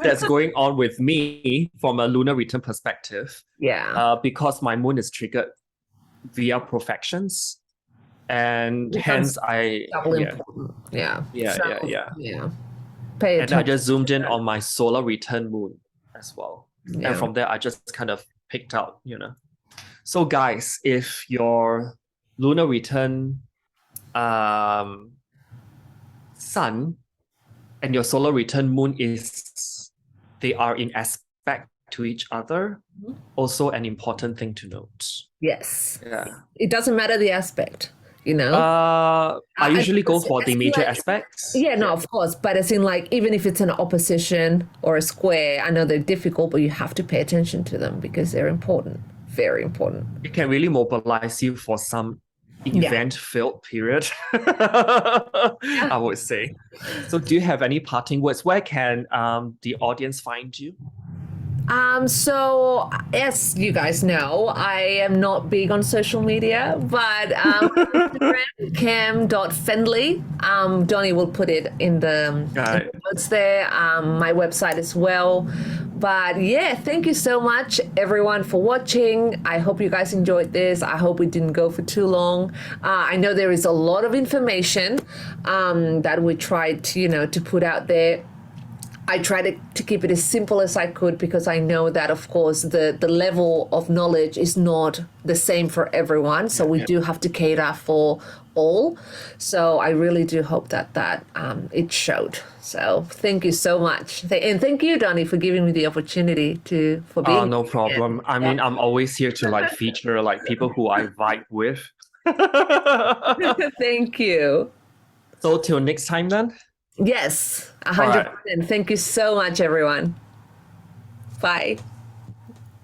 that's going on with me from a lunar return perspective. Yeah. Because my moon is triggered via profections, and hence important. Yeah. Pay attention. And I just zoomed in on my solar return moon as well. Yeah. And from there, I just kind of picked out, So guys, if your lunar return sun and your solar return moon they are in aspect to each other, also an important thing to note. Yes. Yeah. It doesn't matter the aspect, I usually go for the major aspects. Yeah, no, of course. But as in, like, even if it's an opposition or a square, I know they're difficult, but you have to pay attention to them because they're important. Very important. It can really mobilize you for some event-filled period, I would say. So do you have any parting words? Where can the audience find you? So as you guys know, I am not big on social media, but Instagram, cam.fendley. Donny will put it in the notes there. My website as well. But yeah, thank you so much, everyone, for watching. I hope you guys enjoyed this. I hope we didn't go for too long. I know there is a lot of information that we tried to put out there. I tried to keep it as simple as I could because I know that, of course, the level of knowledge is not the same for everyone. So we do have to cater for all. So I really do hope that it showed. So thank you so much. And thank you, Donny, for giving me the opportunity for being. Oh, no problem. I mean, I'm always here to feature people who I vibe with. Thank you. So till next time then. Yes, 100%. Thank you so much, everyone. Bye.